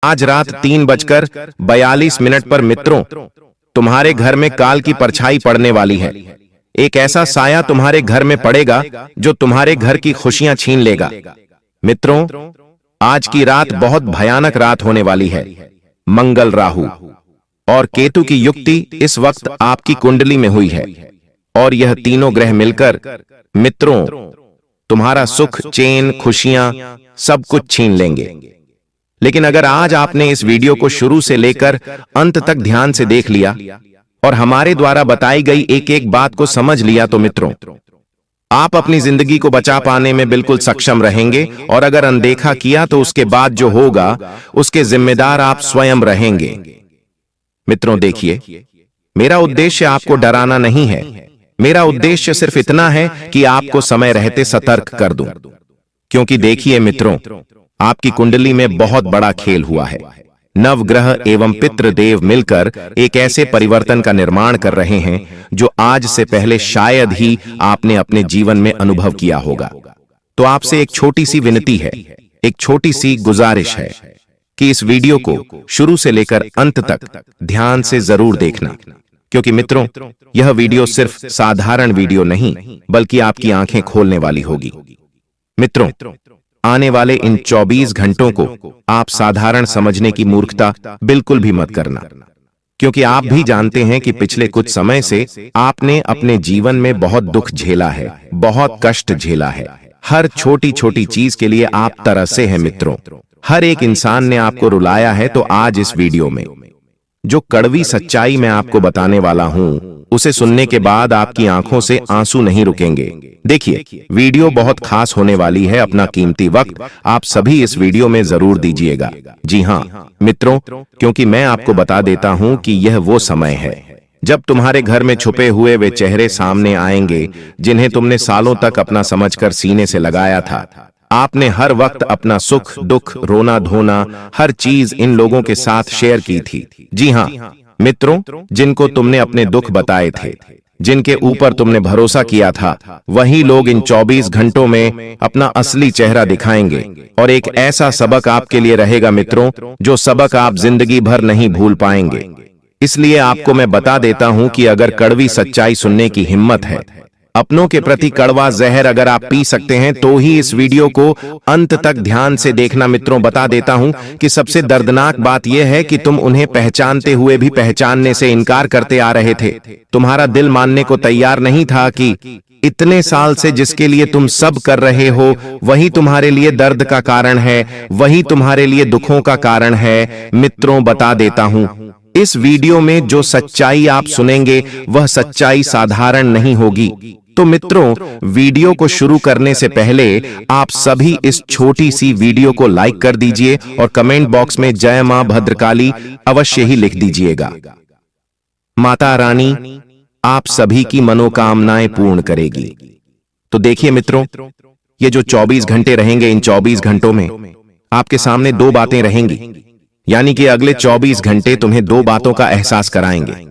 आज रात 3:42 पर मित्रों, तुम्हारे घर में काल की परछाई पड़ने वाली है। एक ऐसा साया तुम्हारे घर में पड़ेगा जो तुम्हारे घर की खुशियां छीन लेगा। मित्रों, आज की रात बहुत भयानक रात होने वाली है। मंगल, राहु और केतु की युक्ति इस वक्त आपकी कुंडली में हुई है और यह तीनों ग्रह मिलकर मित्रों तुम्हारा सुख, चैन, खुशियां सब कुछ छीन लेंगे। लेकिन अगर आज आपने इस वीडियो को शुरू से लेकर अंत तक ध्यान से देख लिया और हमारे द्वारा बताई गई एक एक बात को समझ लिया तो मित्रों आप अपनी जिंदगी को बचा पाने में बिल्कुल सक्षम रहेंगे। और अगर अनदेखा किया तो उसके बाद जो होगा उसके जिम्मेदार आप स्वयं रहेंगे। मित्रों देखिए, मेरा उद्देश्य आपको डराना नहीं है। मेरा उद्देश्य सिर्फ इतना है कि आपको समय रहते सतर्क कर दूं। क्योंकि देखिए मित्रों, आपकी कुंडली में बहुत बड़ा खेल हुआ है। नवग्रह एवं पितृदेव मिलकर एक ऐसे परिवर्तन का निर्माण कर रहे हैं जो आज से पहले शायद ही आपने अपने जीवन में अनुभव किया होगा। तो आपसे एक छोटी सी विनती है, एक छोटी सी गुजारिश है कि इस वीडियो को शुरू से लेकर अंत तक ध्यान से जरूर देखना। क्योंकि मित्रों, यह वीडियो सिर्फ साधारण वीडियो नहीं बल्कि आपकी आंखें खोलने वाली होगी। मित्रों, आने वाले इन 24 घंटों को आप साधारण समझने की मूर्खता बिल्कुल भी मत करना। क्योंकि आप भी जानते हैं कि पिछले कुछ समय से आपने अपने जीवन में बहुत दुख झेला है, बहुत कष्ट झेला है। हर छोटी छोटी चीज के लिए आप तरसे हैं मित्रों। हर एक इंसान ने आपको रुलाया है। तो आज इस वीडियो में जो कड़वी सच्चाई मैं आपको बताने वाला हूं, उसे सुनने के बाद आपकी आंखों से आंसू नहीं रुकेंगे। देखिए, वीडियो बहुत खास होने वाली है। अपना कीमती वक्त आप सभी इस वीडियो में जरूर दीजिएगा। जी हां मित्रों, क्योंकि मैं आपको बता देता हूं कि यह वो समय है जब तुम्हारे घर में छुपे हुए वे चेहरे सामने आएंगे जिन्हें तुमने सालों तक अपना समझकर सीने से लगाया था। आपने हर वक्त अपना सुख, दुख, रोना धोना हर चीज इन लोगों के साथ शेयर की थी। जी हां मित्रों, जिनको तुमने अपने दुख बताए थे, जिनके ऊपर तुमने भरोसा किया था, वही लोग इन 24 घंटों में अपना असली चेहरा दिखाएंगे। और एक ऐसा सबक आपके लिए रहेगा मित्रों, जो सबक आप जिंदगी भर नहीं भूल पाएंगे। इसलिए आपको मैं बता देता हूं कि अगर कड़वी सच्चाई सुनने की हिम्मत है, अपनों के प्रति कड़वा जहर अगर आप पी सकते हैं, तो ही इस वीडियो को अंत तक ध्यान से देखना। मित्रों, बता देता हूं कि सबसे दर्दनाक बात यह है कि तुम उन्हें पहचानते हुए भी पहचानने से इनकार करते आ रहे थे। तुम्हारा दिल मानने को तैयार नहीं था कि इतने साल से जिसके लिए तुम सब कर रहे हो, वही तुम्हारे लिए दर्द का कारण है, वही तुम्हारे लिए दुखों का कारण है। मित्रों, बता देता हूं, इस वीडियो में जो सच्चाई आप सुनेंगे वह सच्चाई साधारण नहीं होगी। तो मित्रों, वीडियो को शुरू करने से पहले आप सभी इस छोटी सी वीडियो को लाइक कर दीजिए और कमेंट बॉक्स में जय मां भद्रकाली अवश्य ही लिख दीजिएगा। माता रानी आप सभी की मनोकामनाएं पूर्ण करेगी। तो देखिए मित्रों, ये जो 24 घंटे रहेंगे, इन 24 घंटों में आपके सामने दो बातें रहेंगी। यानी कि अगले 24 घंटे तुम्हें दो बातों का एहसास कराएंगे।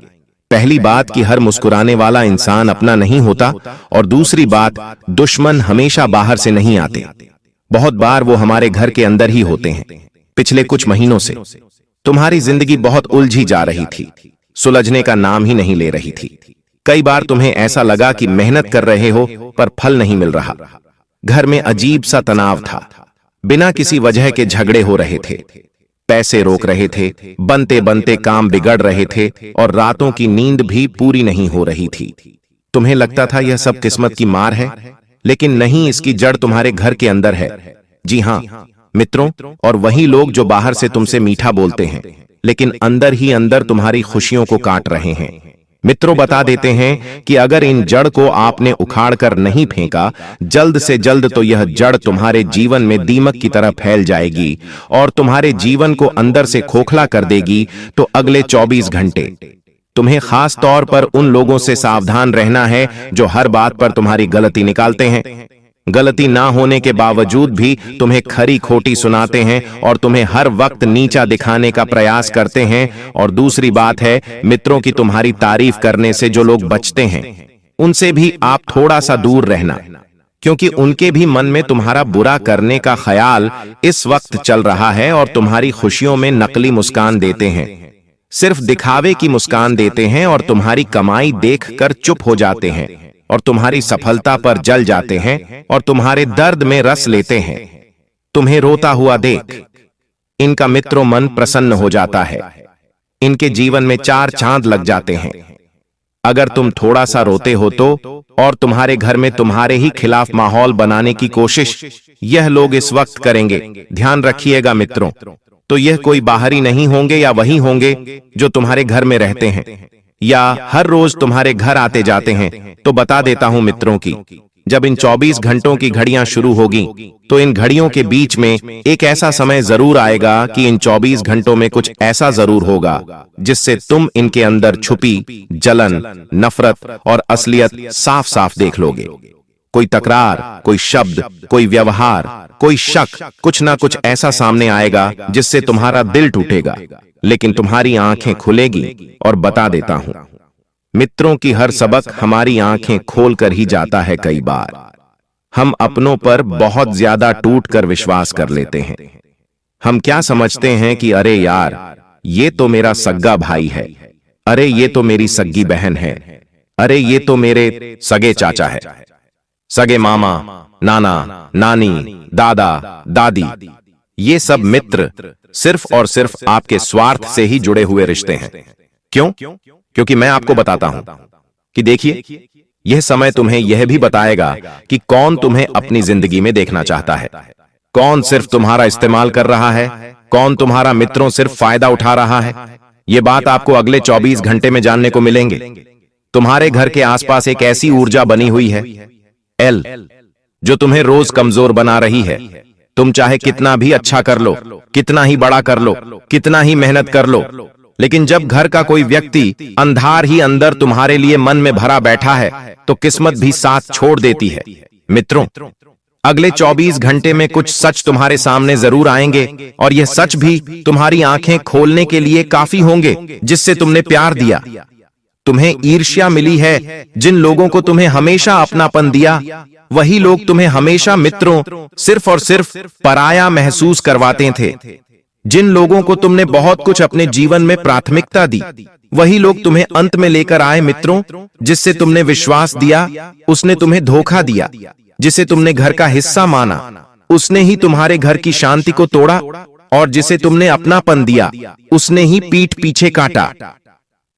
पहली बात कि हर मुस्कुराने वाला इंसान अपना नहीं होता, और दूसरी बात, दुश्मन हमेशा बाहर से नहीं आते, बहुत बार वो हमारे घर के अंदर ही होते हैं। पिछले कुछ महीनों से तुम्हारी जिंदगी बहुत उलझी जा रही थी, सुलझने का नाम ही नहीं ले रही थी। कई बार तुम्हें ऐसा लगा कि मेहनत कर रहे हो पर फल नहीं मिल रहा। घर में अजीब सा तनाव था, बिना किसी वजह के झगड़े हो रहे थे, पैसे रोक रहे थे, बनते बनते काम बिगड़ रहे थे और रातों की नींद भी पूरी नहीं हो रही थी। तुम्हें लगता था यह सब किस्मत की मार है, लेकिन नहीं, इसकी जड़ तुम्हारे घर के अंदर है। जी हां मित्रों, और वही लोग जो बाहर से तुमसे मीठा बोलते हैं लेकिन अंदर ही अंदर तुम्हारी खुशियों को काट रहे हैं। मित्रों, बता देते हैं कि अगर इन जड़ को आपने उखाड़कर नहीं फेंका जल्द से जल्द, तो यह जड़ तुम्हारे जीवन में दीमक की तरह फैल जाएगी और तुम्हारे जीवन को अंदर से खोखला कर देगी। तो अगले 24 घंटे तुम्हें खास तौर पर उन लोगों से सावधान रहना है जो हर बात पर तुम्हारी गलती निकालते हैं, गलती ना होने के बावजूद भी तुम्हें खरी खोटी सुनाते हैं और तुम्हें हर वक्त नीचा दिखाने का प्रयास करते हैं। और दूसरी बात है मित्रों की तुम्हारी तारीफ करने से जो लोग बचते हैं, उनसे भी आप थोड़ा सा दूर रहना। क्योंकि उनके भी मन में तुम्हारा बुरा करने का ख्याल इस वक्त चल रहा है और तुम्हारी खुशियों में नकली मुस्कान देते हैं, सिर्फ दिखावे की मुस्कान देते हैं और तुम्हारी कमाई देखकर चुप हो जाते हैं और तुम्हारी सफलता पर जल जाते हैं और तुम्हारे दर्द में रस लेते हैं। तुम्हें रोता हुआ देख इनका मित्रों मन प्रसन्न हो जाता है, इनके जीवन में चार चांद लग जाते हैं। अगर तुम थोड़ा सा रोते हो तो और तुम्हारे घर में तुम्हारे ही खिलाफ माहौल बनाने की कोशिश यह लोग इस वक्त करेंगे, ध्यान रखिएगा मित्रों। तो यह कोई बाहरी नहीं होंगे या वही होंगे जो तुम्हारे घर में रहते हैं या हर रोज तुम्हारे घर आते जाते हैं। तो बता देता हूं मित्रों की, जब इन 24 घंटों की घड़ियां शुरू होगी तो इन घड़ियों के बीच में एक ऐसा समय जरूर आएगा कि इन 24 घंटों में कुछ ऐसा जरूर होगा जिससे तुम इनके अंदर छुपी जलन, नफरत और असलियत साफ साफ देख लोगे। कोई तकरार, कोई शब्द, कोई व्यवहार, कोई शक, कुछ ना कुछ ऐसा सामने आएगा जिससे तुम्हारा दिल टूटेगा, लेकिन तुम्हारी आंखें खुलेगी। और बता देता हूं मित्रों की हर सबक हमारी आंखें खोलकर ही जाता है। कई बार हम अपनों पर बहुत ज्यादा टूट कर विश्वास कर लेते हैं। हम क्या समझते हैं कि अरे यार ये तो मेरा सग्गा भाई है, अरे ये तो मेरी सग्गी बहन है, अरे ये तो मेरे सगे चाचा है, सगे मामा, नाना, नानी, दादा, दादी। ये सब मित्र सिर्फ और सिर्फ आपके स्वार्थ से ही जुड़े हुए रिश्ते हैं। क्यों? क्योंकि मैं आपको बताता हूं कि देखिए, यह समय तुम्हें यह भी बताएगा कि कौन तुम्हें अपनी जिंदगी में देखना चाहता है, कौन सिर्फ तुम्हारा इस्तेमाल कर रहा है, कौन तुम्हारा मित्रों सिर्फ फायदा उठा रहा है। यह बात आपको अगले 24 घंटे में जानने को मिलेंगे। तुम्हारे घर के आसपास एक ऐसी ऊर्जा बनी हुई है एल, जो तुम्हें रोज कमजोर बना रही है। तुम चाहे कितना भी अच्छा कर लो, कितना ही बड़ा कर लो, कितना ही मेहनत कर लो, लेकिन जब घर का कोई व्यक्ति अंधार ही अंदर तुम्हारे लिए मन में भरा बैठा है तो किस्मत भी साथ छोड़ देती है। मित्रों, अगले 24 घंटे में कुछ सच तुम्हारे सामने जरूर आएंगे और यह सच भी तुम्हारी आंखें खोलने के लिए काफी होंगे। जिससे तुमने प्यार दिया, तुम्हें ईर्ष्या मिली है, जिन लोगों को तुम्हें हमेशा अपनापन दिया वही लोग तुम्हें हमेशा मित्रों सिर्फ और सिर्फ पराया महसूस करवाते थे। जिन लोगों को तुमने बहुत कुछ अपने जीवन में प्राथमिकता दी वही लोग तुम्हें अंत में लेकर आए। मित्रों, जिससे तुमने विश्वास दिया उसने तुम्हें धोखा दिया, जिसे तुमने घर का हिस्सा माना उसने ही तुम्हारे घर की शांति को तोड़ा और जिसे तुमने अपनापन दिया उसने ही पीठ पीछे काटा।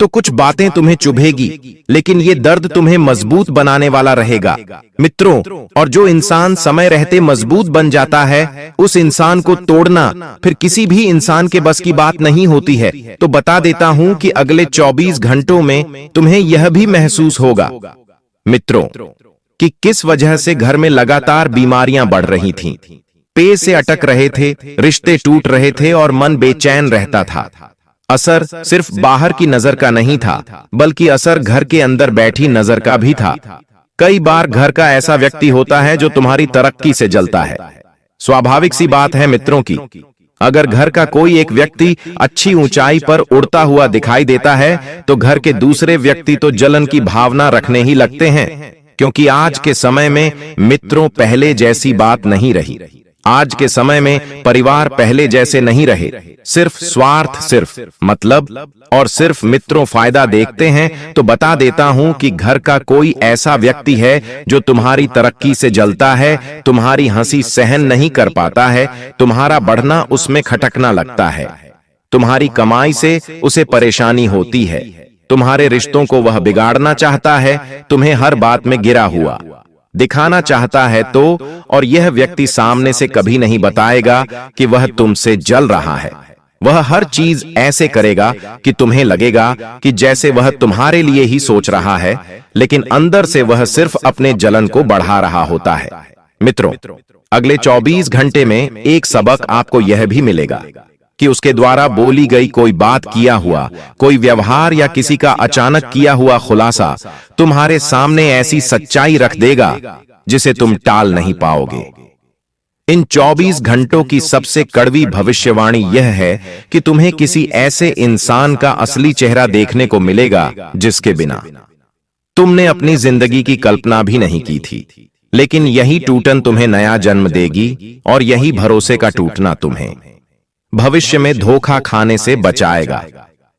तो कुछ बातें तुम्हें चुभेगी, लेकिन ये दर्द तुम्हें मजबूत बनाने वाला रहेगा मित्रों। और जो इंसान समय रहते मजबूत बन जाता है उस इंसान को तोड़ना फिर किसी भी इंसान के बस की बात नहीं होती है। तो बता देता हूं कि अगले 24 घंटों में तुम्हें यह भी महसूस होगा मित्रों कि किस वजह से घर में लगातार बीमारियां बढ़ रही थीं, पेट से अटक रहे थे, रिश्ते टूट रहे थे और मन बेचैन रहता था। असर सिर्फ बाहर की नजर का नहीं था, बल्कि असर घर के अंदर बैठी नजर का भी था। कई बार घर का ऐसा व्यक्ति होता है जो तुम्हारी तरक्की से जलता है। स्वाभाविक सी बात है मित्रों की, अगर घर का कोई एक व्यक्ति अच्छी ऊंचाई पर उड़ता हुआ दिखाई देता है तो घर के दूसरे व्यक्ति तो जलन की भावना रखने ही लगते हैं। क्योंकि आज के समय में मित्रों पहले जैसी बात नहीं रही। आज के समय में परिवार पहले जैसे नहीं रहे। सिर्फ स्वार्थ, सिर्फ मतलब और सिर्फ मित्रों फायदा देखते हैं। तो बता देता हूं कि घर का कोई ऐसा व्यक्ति है जो तुम्हारी तरक्की से जलता है, तुम्हारी हंसी सहन नहीं कर पाता है, तुम्हारा बढ़ना उसमें खटकना लगता है, तुम्हारी कमाई से उसे परेशानी होती है, तुम्हारे रिश्तों को वह बिगाड़ना चाहता है, तुम्हें हर बात में गिरा हुआ दिखाना चाहता है। तो और यह व्यक्ति सामने से कभी नहीं बताएगा कि वह तुमसे जल रहा है। वह हर चीज ऐसे करेगा कि तुम्हें लगेगा कि जैसे वह तुम्हारे लिए ही सोच रहा है, लेकिन अंदर से वह सिर्फ अपने जलन को बढ़ा रहा होता है। मित्रों, अगले 24 घंटे में एक सबक आपको यह भी मिलेगा कि उसके द्वारा बोली गई कोई बात, किया हुआ कोई व्यवहार या किसी का अचानक किया हुआ खुलासा तुम्हारे सामने ऐसी सच्चाई रख देगा जिसे तुम टाल नहीं पाओगे। इन 24 घंटों की सबसे कड़वी भविष्यवाणी यह है कि तुम्हें किसी ऐसे इंसान का असली चेहरा देखने को मिलेगा जिसके बिना तुमने अपनी जिंदगी की कल्पना भी नहीं की थी। लेकिन यही टूटन तुम्हें नया जन्म देगी और यही भरोसे का टूटना तुम्हें भविष्य में धोखा खाने से बचाएगा।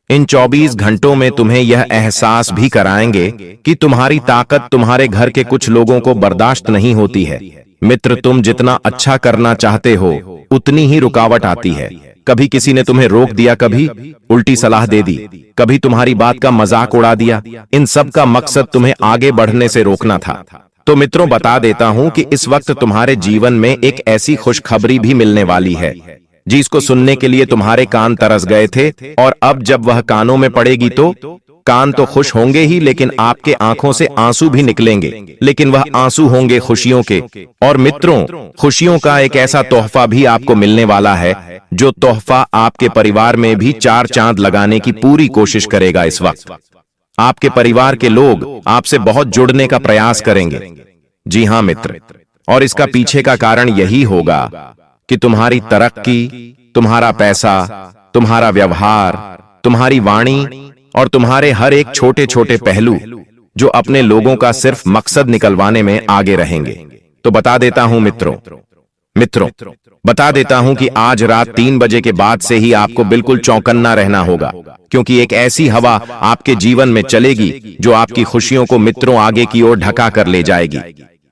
इन 24 घंटों में तुम्हें यह एहसास भी कराएंगे कि तुम्हारी ताकत तुम्हारे घर के कुछ लोगों को बर्दाश्त नहीं होती है। मित्र, तुम जितना अच्छा करना चाहते हो उतनी ही रुकावट आती है। कभी किसी ने तुम्हें रोक दिया, कभी उल्टी सलाह दे दी, कभी तुम्हारी बात का मजाक उड़ा दिया। इन सब का मकसद तुम्हें आगे बढ़ने से रोकना था। तो मित्रों, बता देता हूं कि इस वक्त तुम्हारे जीवन में एक ऐसी खुशखबरी भी मिलने वाली है जिसको सुनने के लिए तुम्हारे कान तरस गए थे, और अब जब वह कानों में पड़ेगी तो कान तो खुश होंगे ही, लेकिन आपके आंखों से आंसू भी निकलेंगे, लेकिन वह आंसू होंगे खुशियों के। और मित्रों, खुशियों का एक ऐसा तोहफा भी आपको मिलने वाला है जो तोहफा आपके परिवार में भी 4 चांद लगाने की पूरी कोशिश करेगा। इस वक्त आपके परिवार के लोग आपसे बहुत जुड़ने का प्रयास करेंगे। जी हां मित्र, और इसका पीछे का कारण यही होगा कि तुम्हारी तरक्की, तुम्हारा पैसा, तुम्हारा व्यवहार, तुम्हारी वाणी और तुम्हारे हर एक छोटे छोटे पहलू जो अपने लोगों का सिर्फ मकसद निकलवाने में आगे रहेंगे। तो बता देता हूं मित्रों, बता देता हूं कि आज रात 3 बजे के बाद से ही आपको बिल्कुल चौकन्ना रहना होगा, क्योंकि एक ऐसी हवा आपके जीवन में चलेगी जो आपकी खुशियों को मित्रों आगे की ओर ढका कर ले जाएगी।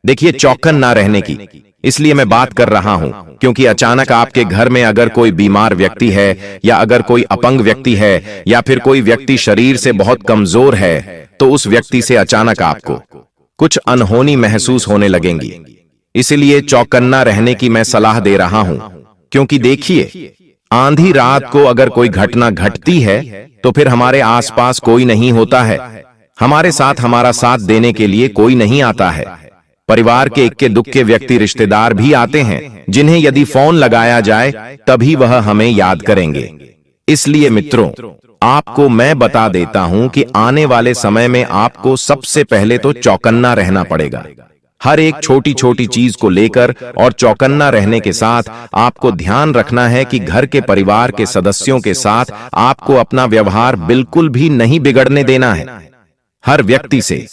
देखिए, चौकन्ना रहने की इसलिए मैं बात कर रहा हूं क्योंकि अचानक आपके घर में अगर कोई बीमार व्यक्ति है, या अगर कोई अपंग व्यक्ति है, या फिर कोई व्यक्ति शरीर से बहुत कमजोर है, तो उस व्यक्ति से अचानक आपको कुछ अनहोनी महसूस होने लगेंगी। इसलिए चौकन्ना रहने की मैं सलाह दे रहा हूं, क्योंकि देखिए, आंधी रात को अगर कोई घटना घटती है तो फिर हमारे आसपास कोई नहीं होता है, हमारे साथ हमारा साथ देने के लिए कोई नहीं आता है। परिवार के इक्के दुक्के व्यक्ति, रिश्तेदार भी आते हैं जिन्हें यदि फोन लगाया जाए तभी वह हमें याद करेंगे। इसलिए मित्रों, आपको मैं बता देता हूं कि आने वाले समय में आपको सबसे पहले तो चौकन्ना रहना पड़ेगा, हर एक छोटी छोटी चीज को लेकर। और चौकन्ना रहने के साथ आपको ध्यान रखना है कि घर के परिवार के सदस्यों के साथ आपको अपना व्यवहार बिल्कुल भी नहीं बिगड़ने देना है। हर व्यक्ति से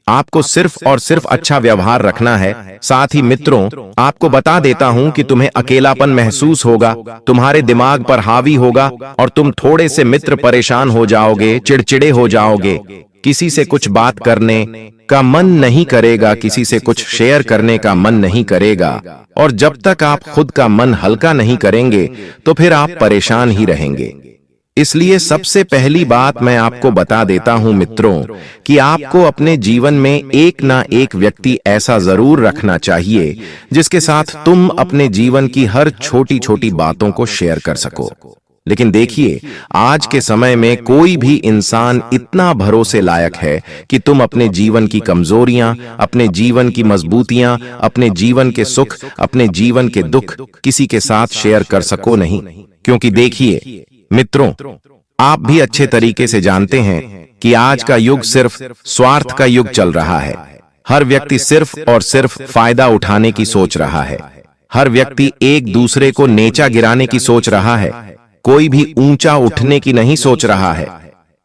आपको सिर्फ और सिर्फ अच्छा व्यवहार रखना है। साथ ही मित्रों, आपको बता देता हूं कि तुम्हें अकेलापन महसूस होगा, तुम्हारे दिमाग पर हावी होगा, और तुम थोड़े से मित्र परेशान हो जाओगे, चिड़चिड़े हो जाओगे, किसी से कुछ बात करने का मन नहीं करेगा, किसी से कुछ शेयर करने का मन नहीं करेगा। और जब तक आप खुद का मन हल्का नहीं करेंगे तो फिर आप परेशान ही रहेंगे। इसलिए सबसे पहली बात मैं आपको बता देता हूं मित्रों कि आपको अपने जीवन में एक ना एक व्यक्ति ऐसा जरूर रखना चाहिए जिसके साथ तुम अपने जीवन की हर छोटी छोटी बातों को शेयर कर सको। लेकिन देखिए, आज के समय में कोई भी इंसान इतना भरोसे लायक है कि तुम अपने जीवन की कमजोरियां, अपने जीवन की मजबूतियां, अपने जीवन के सुख, अपने जीवन के दुख किसी के साथ शेयर कर सको नहीं। क्योंकि देखिए मित्रों, आप भी अच्छे तरीके से जानते हैं कि आज का युग सिर्फ स्वार्थ का युग चल रहा है। हर व्यक्ति सिर्फ और सिर्फ फायदा उठाने की सोच रहा है। हर व्यक्ति एक दूसरे को नीचा गिराने की सोच रहा है, कोई भी ऊंचा उठने की नहीं सोच रहा है।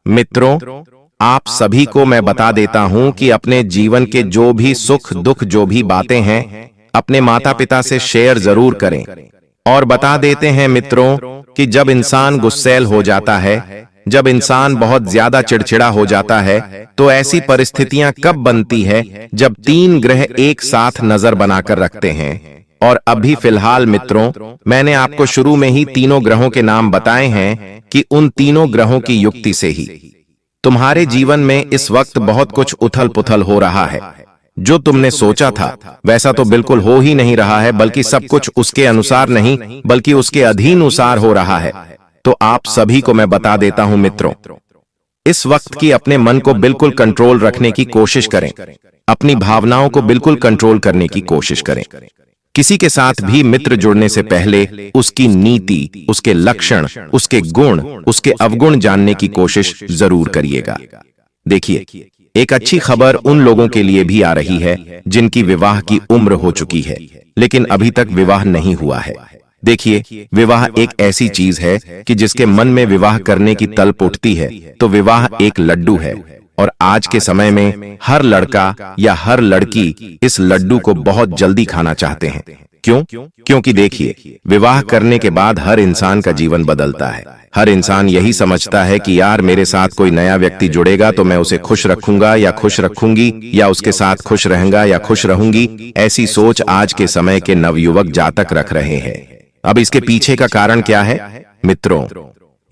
मित्रों, आप सभी को मैं बता देता हूं कि अपने जीवन के जो भी सुख दुख, जो भी बातें हैं, अपने माता पिता से शेयर जरूर करें। और बता देते हैं मित्रों कि जब इंसान गुस्सैल हो जाता है, जब इंसान बहुत ज्यादा चिड़चिड़ा हो जाता है, तो ऐसी परिस्थितियां कब बनती है जब 3 ग्रह एक साथ नजर बनाकर रखते हैं। और अभी फिलहाल मित्रों, मैंने आपको शुरू में ही तीनों ग्रहों के नाम बताए हैं कि उन तीनों ग्रहों की युक्ति से ही तुम्हारे जीवन में इस वक्त बहुत कुछ उथल पुथल हो रहा है। जो तुमने सोचा था वैसा तो बिल्कुल हो ही नहीं रहा है, बल्कि सब कुछ उसके अनुसार नहीं बल्कि उसके अधीनुसार हो रहा है। तो आप सभी को मैं बता देता हूं मित्रों, इस वक्त की अपने मन को बिल्कुल कंट्रोल रखने की कोशिश करें, अपनी भावनाओं को बिल्कुल कंट्रोल करने की कोशिश करें। किसी के साथ भी मित्र जुड़ने से पहले उसकी नीति, उसके लक्षण, उसके गुण, उसके अवगुण जानने की कोशिश जरूर करिएगा। देखिए, एक अच्छी खबर उन लोगों के लिए भी आ रही है जिनकी विवाह की उम्र हो चुकी है लेकिन अभी तक विवाह नहीं हुआ है। देखिए, विवाह एक ऐसी चीज है कि जिसके मन में विवाह करने की तल्प उठती है तो विवाह एक लड्डू है। और आज के समय में हर लड़का या हर लड़की इस लड्डू को बहुत जल्दी खाना चाहते हैं। क्यों? क्योंकि देखिए, विवाह करने के बाद हर इंसान का जीवन बदलता है। हर इंसान यही समझता है कि यार मेरे साथ कोई नया व्यक्ति जुड़ेगा तो मैं उसे खुश रखूंगा या खुश रखूंगी, या उसके साथ खुश रहूंगा या खुश रहूंगी। ऐसी सोच आज के समय के नवयुवक जातक रख रहे हैं। अब इसके पीछे का कारण क्या है मित्रों?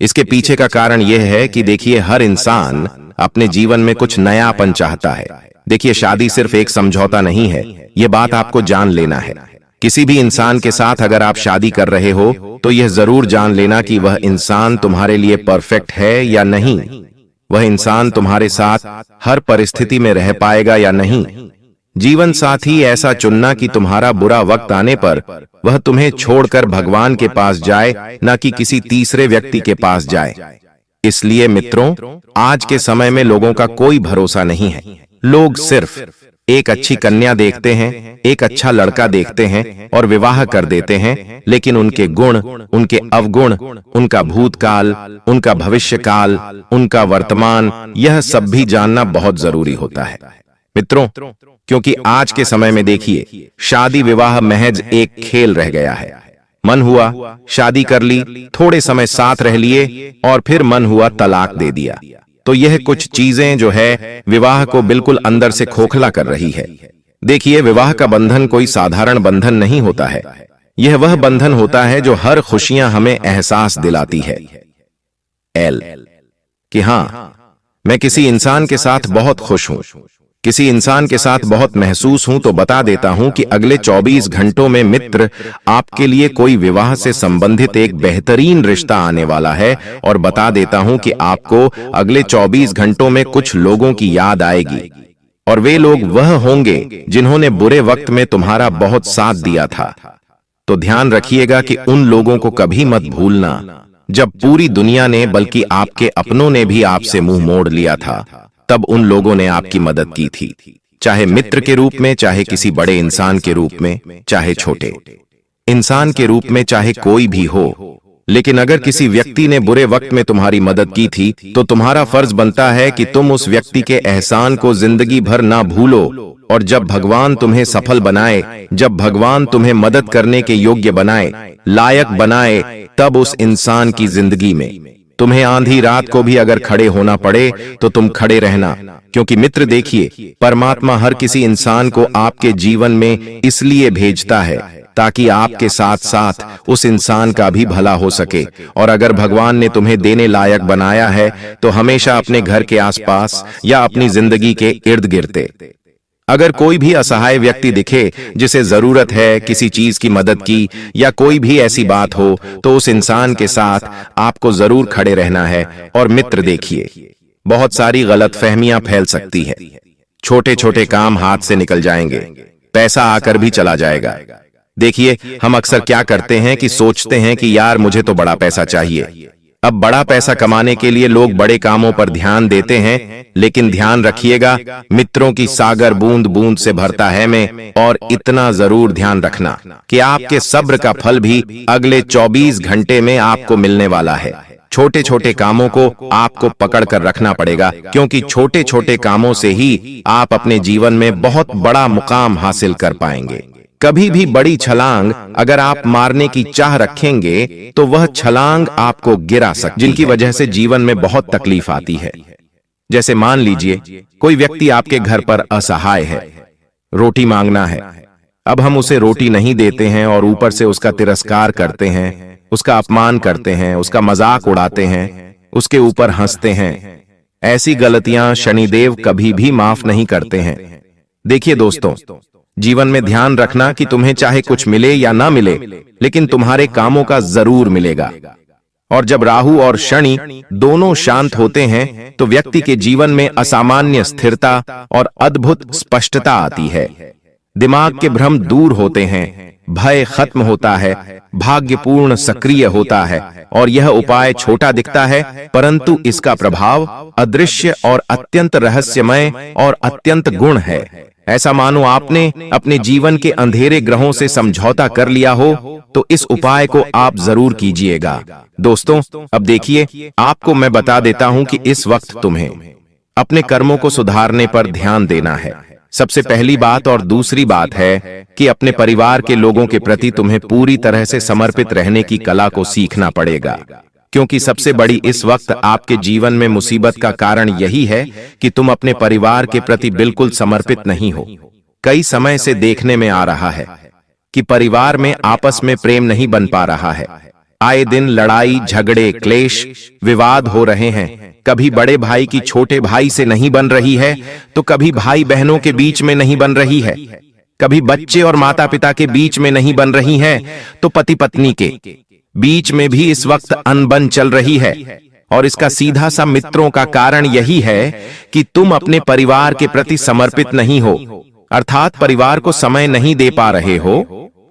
इसके पीछे का कारण यह है कि देखिए, हर इंसान अपने जीवन में कुछ नयापन चाहता है। देखिए, शादी सिर्फ एक समझौता नहीं है, यह बात आपको जान लेना है। किसी भी इंसान के साथ अगर आप शादी कर रहे हो तो यह जरूर जान लेना कि वह इंसान तुम्हारे लिए परफेक्ट है या नहीं, वह इंसान तुम्हारे साथ हर परिस्थिति में रह पाएगा या नहीं। जीवन साथी ऐसा चुनना कि तुम्हारा बुरा वक्त आने पर वह तुम्हें छोड़कर भगवान के पास जाए, न कि किसी तीसरे व्यक्ति के पास जाए। इसलिए मित्रों, आज के समय में लोगों का कोई भरोसा नहीं है। लोग सिर्फ एक अच्छी कन्या देखते हैं, एक अच्छा लड़का देखते हैं और विवाह कर देते हैं, लेकिन उनके गुण, उनके अवगुण, उनका भूतकाल, उनका भविष्यकाल, उनका वर्तमान, यह सब भी जानना बहुत जरूरी होता है मित्रों। क्योंकि आज के समय में देखिए, शादी विवाह महज एक खेल रह गया है। मन हुआ शादी कर ली, थोड़े समय साथ रह लिए और फिर मन हुआ तलाक दे दिया। तो यह कुछ चीजें जो है विवाह को बिल्कुल अंदर से खोखला कर रही है। देखिए, विवाह का बंधन कोई साधारण बंधन नहीं होता है। यह वह बंधन होता है जो हर खुशियां हमें एहसास दिलाती है कि हां, मैं किसी इंसान के साथ बहुत खुश हूं, किसी इंसान के साथ बहुत महसूस हूं, तो बता देता हूं कि अगले 24 घंटों में मित्र आपके लिए कोई विवाह से संबंधित एक बेहतरीन रिश्ता आने वाला है। और बता देता हूं कि आपको अगले 24 घंटों में कुछ लोगों की याद आएगी, और वे लोग वह होंगे जिन्होंने बुरे वक्त में तुम्हारा बहुत साथ दिया था। तो ध्यान रखिएगा कि उन लोगों को कभी मत भूलना जब पूरी दुनिया ने, बल्कि आपके अपनों ने भी आपसे मुंह मोड़ लिया था, तब उन लोगों ने आपकी मदद की थी। चाहे मित्र के रूप में, चाहे किसी बड़े इंसान के रूप में, चाहे छोटे इंसान के रूप में, चाहे कोई भी हो। लेकिन अगर किसी व्यक्ति ने बुरे वक्त में तुम्हारी मदद की थी तो तुम्हारा फर्ज बनता है कि तुम उस व्यक्ति के एहसान को जिंदगी भर ना भूलो। और जब भगवान तुम्हें सफल बनाए, जब भगवान तुम्हें मदद करने के योग्य बनाए, लायक बनाए, तब उस इंसान की जिंदगी में तुम्हें आंधी रात को भी अगर खड़े होना पड़े तो तुम खड़े रहना। क्योंकि मित्र देखिए, परमात्मा हर किसी इंसान को आपके जीवन में इसलिए भेजता है ताकि आपके साथ साथ उस इंसान का भी भला हो सके। और अगर भगवान ने तुम्हें देने लायक बनाया है तो हमेशा अपने घर के आसपास या अपनी जिंदगी के इर्द गिर्द अगर कोई भी असहाय व्यक्ति दिखे जिसे जरूरत है किसी चीज की मदद की, या कोई भी ऐसी बात हो, तो उस इंसान के साथ आपको जरूर खड़े रहना है। और मित्र देखिए, बहुत सारी गलतफहमियां फैल सकती है। छोटे छोटे काम हाथ से निकल जाएंगे, पैसा आकर भी चला जाएगा। देखिए, हम अक्सर क्या करते हैं कि सोचते हैं कि यार मुझे तो बड़ा पैसा चाहिए। अब बड़ा पैसा कमाने के लिए लोग बड़े कामों पर ध्यान देते हैं, लेकिन ध्यान रखिएगा, मित्रों की सागर बूंद बूंद से भरता है में। और इतना जरूर ध्यान रखना कि आपके सब्र का फल भी अगले 24 घंटे में आपको मिलने वाला है। छोटे छोटे कामों को आपको पकड़ कर रखना पड़ेगा, क्योंकि छोटे छोटे कामों से ही आप अपने जीवन में बहुत बड़ा मुकाम हासिल कर पाएंगे। कभी भी बड़ी छलांग अगर आप मारने की चाह रखेंगे तो वह छलांग आपको गिरा सकती है, जिनकी वजह से जीवन में बहुत तकलीफ आती है। जैसे मान लीजिए, कोई व्यक्ति आपके घर पर असहाय है, रोटी मांगना है। अब हम उसे रोटी नहीं देते हैं और ऊपर से उसका तिरस्कार करते हैं, उसका अपमान करते हैं, उसका मजाक उड़ाते हैं, उसके ऊपर हंसते हैं। ऐसी गलतियां शनिदेव कभी भी माफ नहीं करते हैं। देखिए दोस्तों, जीवन में ध्यान रखना कि तुम्हें चाहे कुछ मिले या ना मिले, लेकिन तुम्हारे कामों का जरूर मिलेगा। और जब राहु और शनि दोनों शांत होते हैं तो व्यक्ति के जीवन में असामान्य स्थिरता और अद्भुत स्पष्टता आती है। दिमाग के भ्रम दूर होते हैं, भय खत्म होता है, भाग्यपूर्ण सक्रिय होता है। और यह उपाय छोटा दिखता है, परंतु इसका प्रभाव अदृश्य और अत्यंत रहस्यमय और अत्यंत गुण है। ऐसा मानो आपने अपने जीवन के अंधेरे ग्रहों से समझौता कर लिया हो, तो इस उपाय को आप जरूर कीजिएगा। दोस्तों, अब देखिए, आपको मैं बता देता हूं कि इस वक्त तुम्हें अपने कर्मों को सुधारने पर ध्यान देना है। सबसे पहली बात और दूसरी बात है कि अपने परिवार के लोगों के प्रति तुम्हें पूरी तरह से समर्पित रहने की कला को सीखना पड़ेगा, क्योंकि सबसे बड़ी इस वक्त आपके जीवन में मुसीबत का कारण यही है कि तुम अपने परिवार के प्रति बिल्कुल समर्पित नहीं हो। कई समय से देखने में आ रहा है कि परिवार में आपस में प्रेम नहीं बन पा रहा है। आए दिन लड़ाई झगड़े क्लेश विवाद हो रहे हैं। कभी बड़े भाई की छोटे भाई से नहीं बन रही है, तो कभी भाई बहनों के बीच में नहीं बन रही है, कभी बच्चे और माता पिता के बीच में नहीं बन रही है, तो पति पत्नी के बीच में भी इस वक्त अनबन चल रही है। और इसका सीधा सा मित्रों का कारण यही है कि तुम अपने परिवार के प्रति समर्पित नहीं हो, अर्थात परिवार को समय नहीं दे पा रहे हो।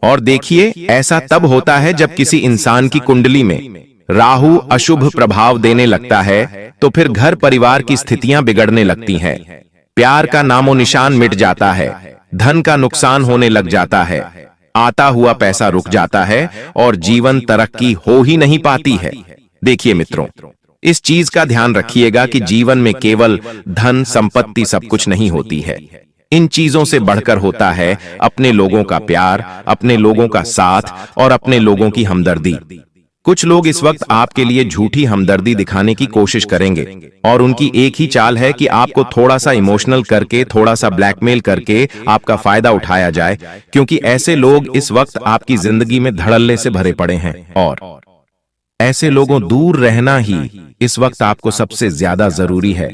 और देखिए, ऐसा तब होता है जब किसी इंसान की कुंडली में राहु अशुभ प्रभाव देने लगता है, तो फिर घर परिवार की स्थितियां बिगड़ने लगती हैं। प्यार का नामो निशान मिट जाता है, धन का नुकसान होने लग जाता है, आता हुआ पैसा रुक जाता है और जीवन तरक्की हो ही नहीं पाती है। देखिए मित्रों, इस चीज का ध्यान रखिएगा कि जीवन में केवल धन संपत्ति सब कुछ नहीं होती है। इन चीजों से बढ़कर होता है अपने लोगों का प्यार, अपने लोगों का साथ और अपने लोगों की हमदर्दी। कुछ लोग इस वक्त आपके लिए झूठी हमदर्दी दिखाने की कोशिश करेंगे और उनकी एक ही चाल है कि आपको थोड़ा सा इमोशनल करके, थोड़ा सा ब्लैकमेल करके आपका फायदा उठाया जाए, क्योंकि ऐसे लोग इस वक्त आपकी जिंदगी में धड़ल्ले से भरे पड़े हैं। और ऐसे लोगों दूर रहना ही इस वक्त आपको सबसे ज्यादा जरूरी है,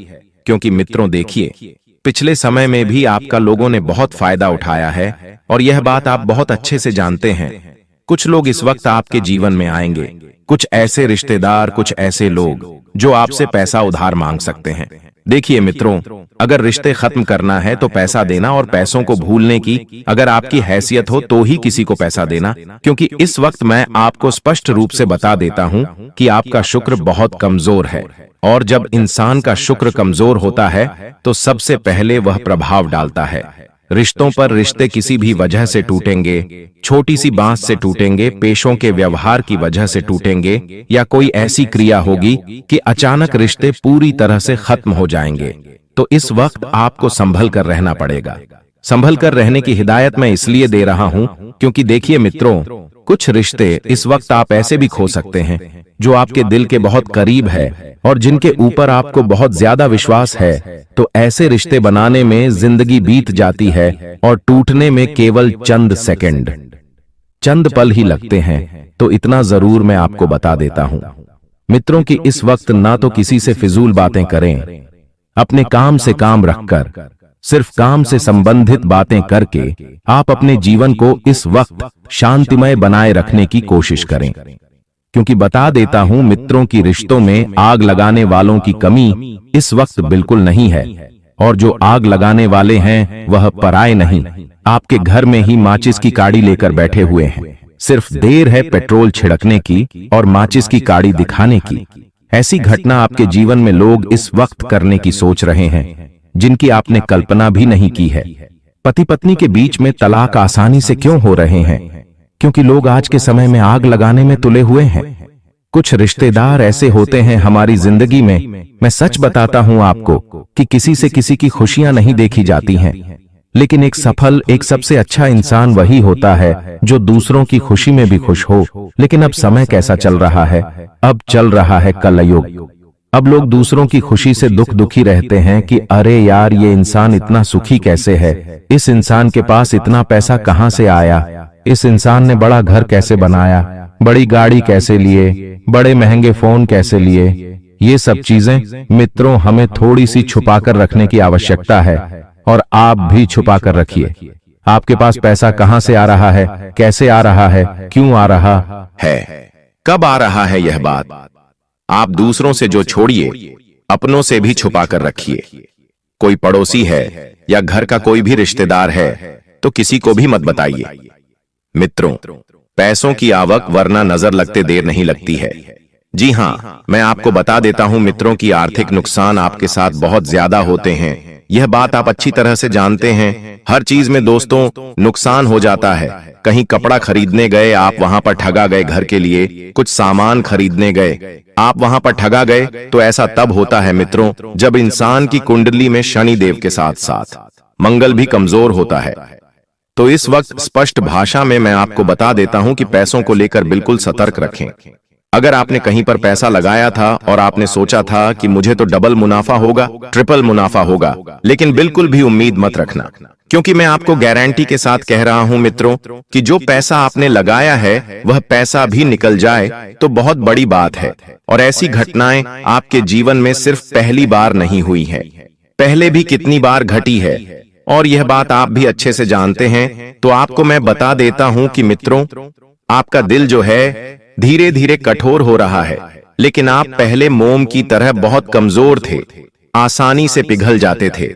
क्योंकि मित्रों देखिए, पिछले समय में भी आपका लोगों ने बहुत फायदा उठाया है और यह बात आप बहुत अच्छे से जानते हैं। कुछ लोग इस वक्त आपके जीवन में आएंगे, कुछ ऐसे रिश्तेदार, कुछ ऐसे लोग जो आपसे पैसा उधार मांग सकते हैं। देखिए मित्रों, अगर रिश्ते खत्म करना है तो पैसा देना, और पैसों को भूलने की अगर आपकी हैसियत हो तो ही किसी को पैसा देना, क्योंकि इस वक्त मैं आपको स्पष्ट रूप से बता देता हूं कि आपका शुक्र बहुत कमजोर है। और जब इंसान का शुक्र कमजोर होता है तो सबसे पहले वह प्रभाव डालता है रिश्तों पर। रिश्ते किसी भी वजह से टूटेंगे, छोटी सी बात से टूटेंगे, पेशों के व्यवहार की वजह से टूटेंगे, या कोई ऐसी क्रिया होगी कि अचानक रिश्ते पूरी तरह से खत्म हो जाएंगे। तो इस वक्त आपको संभल कर रहना पड़ेगा। संभल कर रहने की हिदायत मैं इसलिए दे रहा हूं क्योंकि देखिए मित्रों, कुछ रिश्ते इस वक्त आप ऐसे भी खो सकते हैं जो आपके दिल के बहुत करीब है और जिनके ऊपर आपको बहुत ज्यादा विश्वास है। तो ऐसे रिश्ते बनाने में जिंदगी बीत जाती है और टूटने में केवल चंद सेकंड, चंद पल ही लगते हैं। तो इतना जरूर मैं आपको बता देता हूं मित्रों कि इस वक्त ना तो किसी से फिजूल बातें करें, अपने काम से काम रखकर, सिर्फ काम से संबंधित बातें करके आप अपने जीवन को इस वक्त शांतिमय बनाए रखने की कोशिश करें। क्योंकि बता देता हूं मित्रों की रिश्तों में आग लगाने वालों की कमी इस वक्त बिल्कुल नहीं है, और जो आग लगाने वाले हैं वह पराए नहीं, आपके घर में ही माचिस की काड़ी लेकर बैठे हुए हैं। सिर्फ देर है पेट्रोल छिड़कने की और माचिस की काड़ी दिखाने की। ऐसी घटना आपके जीवन में लोग इस वक्त करने की सोच रहे हैं जिनकी आपने कल्पना भी नहीं की है। पति पत्नी के बीच में तलाक आसानी से क्यों हो रहे हैं? क्योंकि लोग आज के समय में आग लगाने में तुले हुए हैं। कुछ रिश्तेदार ऐसे होते हैं हमारी जिंदगी में, मैं सच बताता हूं आपको कि किसी से किसी की खुशियां नहीं देखी जाती हैं, लेकिन एक सफल, एक सबसे अच्छा इंसान वही होता है जो दूसरों की खुशी में भी खुश हो। लेकिन अब समय कैसा चल रहा है? अब चल रहा है कलयुग। अब लोग दूसरों की खुशी से दुखी रहते हैं कि अरे यार, ये इंसान इतना सुखी कैसे है, इस इंसान के पास इतना पैसा कहां से आया, इस इंसान ने बड़ा घर कैसे बनाया, बड़ी गाड़ी कैसे लिए, बड़े महंगे फोन कैसे लिए। ये सब चीजें मित्रों हमें थोड़ी सी छुपाकर रखने की आवश्यकता है, और आप भी छुपा कर रखिए। आपके पास पैसा कहां से आ रहा है, कैसे आ रहा है, क्यों आ रहा है, कब आ रहा है, यह बात आप दूसरों से जो छोड़िए, अपनों से भी छुपा कर रखिए। कोई पड़ोसी है या घर का कोई भी रिश्तेदार है तो किसी को भी मत बताइए। मित्रों, पैसों की आवक वरना नजर लगते देर नहीं लगती है। जी हां, मैं आपको बता देता हूं मित्रों की आर्थिक नुकसान आपके साथ बहुत ज्यादा होते हैं यह बात आप अच्छी तरह से जानते हैं। हर चीज में दोस्तों नुकसान हो जाता है। कहीं कपड़ा खरीदने गए, आप वहां पर ठगा गए। घर के लिए कुछ सामान खरीदने गए, आप वहां पर ठगा गए। तो ऐसा तब होता है मित्रों, जब इंसान की कुंडली में शनि देव के साथ साथ मंगल भी कमजोर होता है। तो इस वक्त स्पष्ट भाषा में मैं आपको बता देता हूं कि पैसों को लेकर बिल्कुल सतर्क रखें। अगर आपने कहीं पर पैसा लगाया था और आपने सोचा था कि मुझे तो डबल मुनाफा होगा, ट्रिपल मुनाफा होगा, लेकिन बिल्कुल भी उम्मीद मत रखना, क्योंकि मैं आपको गारंटी के साथ कह रहा हूं मित्रों कि जो पैसा आपने लगाया है वह पैसा भी निकल जाए तो बहुत बड़ी बात है। और ऐसी घटनाएं आपके जीवन में सिर्फ पहली बार नहीं हुई है, पहले भी कितनी बार घटी है, और यह बात आप भी अच्छे से जानते हैं। तो आपको मैं बता देता हूं कि मित्रों, आपका दिल जो है धीरे धीरे कठोर हो रहा है, लेकिन आप पहले मोम की तरह बहुत कमजोर थे, आसानी से पिघल जाते थे।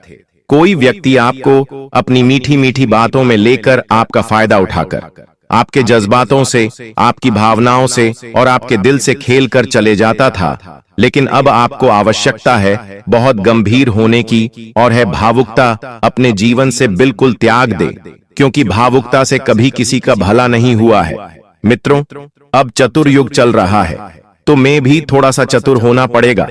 कोई व्यक्ति आपको अपनी मीठी मीठी बातों में लेकर आपका फायदा उठाकर आपके जज्बातों से, आपकी भावनाओं से और आपके दिल से खेल कर चले जाता था। लेकिन अब आपको आवश्यकता है बहुत गंभीर होने की, और है भावुकता अपने जीवन से बिल्कुल त्याग दे, क्योंकि भावुकता से कभी किसी का भला नहीं हुआ है। मित्रों, अब चतुर युग चल रहा है, तो मैं भी थोड़ा सा चतुर होना पड़ेगा।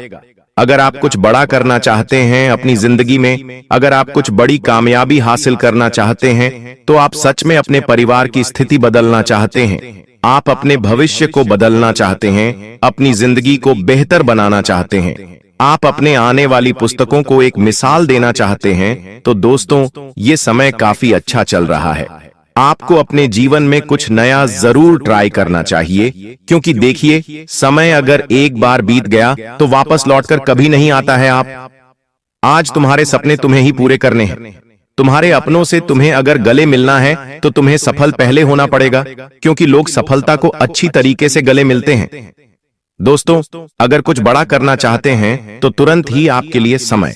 अगर आप कुछ बड़ा करना चाहते हैं अपनी जिंदगी में, अगर आप कुछ बड़ी कामयाबी हासिल करना चाहते हैं, तो आप सच में अपने परिवार की स्थिति बदलना चाहते हैं, आप अपने भविष्य को बदलना चाहते हैं, अपनी जिंदगी को बेहतर बनाना चाहते हैं, आप अपने आने वाली पुस्तकों को एक मिसाल देना चाहते हैं, तो दोस्तों ये समय काफी अच्छा चल रहा है। आपको अपने जीवन में कुछ नया जरूर ट्राई करना चाहिए, क्योंकि देखिए समय अगर एक बार बीत गया तो वापस लौटकर कभी नहीं आता है। आज तुम्हारे सपने तुम्हें ही पूरे करने हैं। तुम्हारे अपनों से तुम्हें अगर गले मिलना है तो तुम्हें सफल पहले होना पड़ेगा, क्योंकि लोग सफलता को अच्छी तरीके से गले मिलते हैं। दोस्तों, अगर कुछ बड़ा करना चाहते हैं तो तुरंत ही आपके लिए समय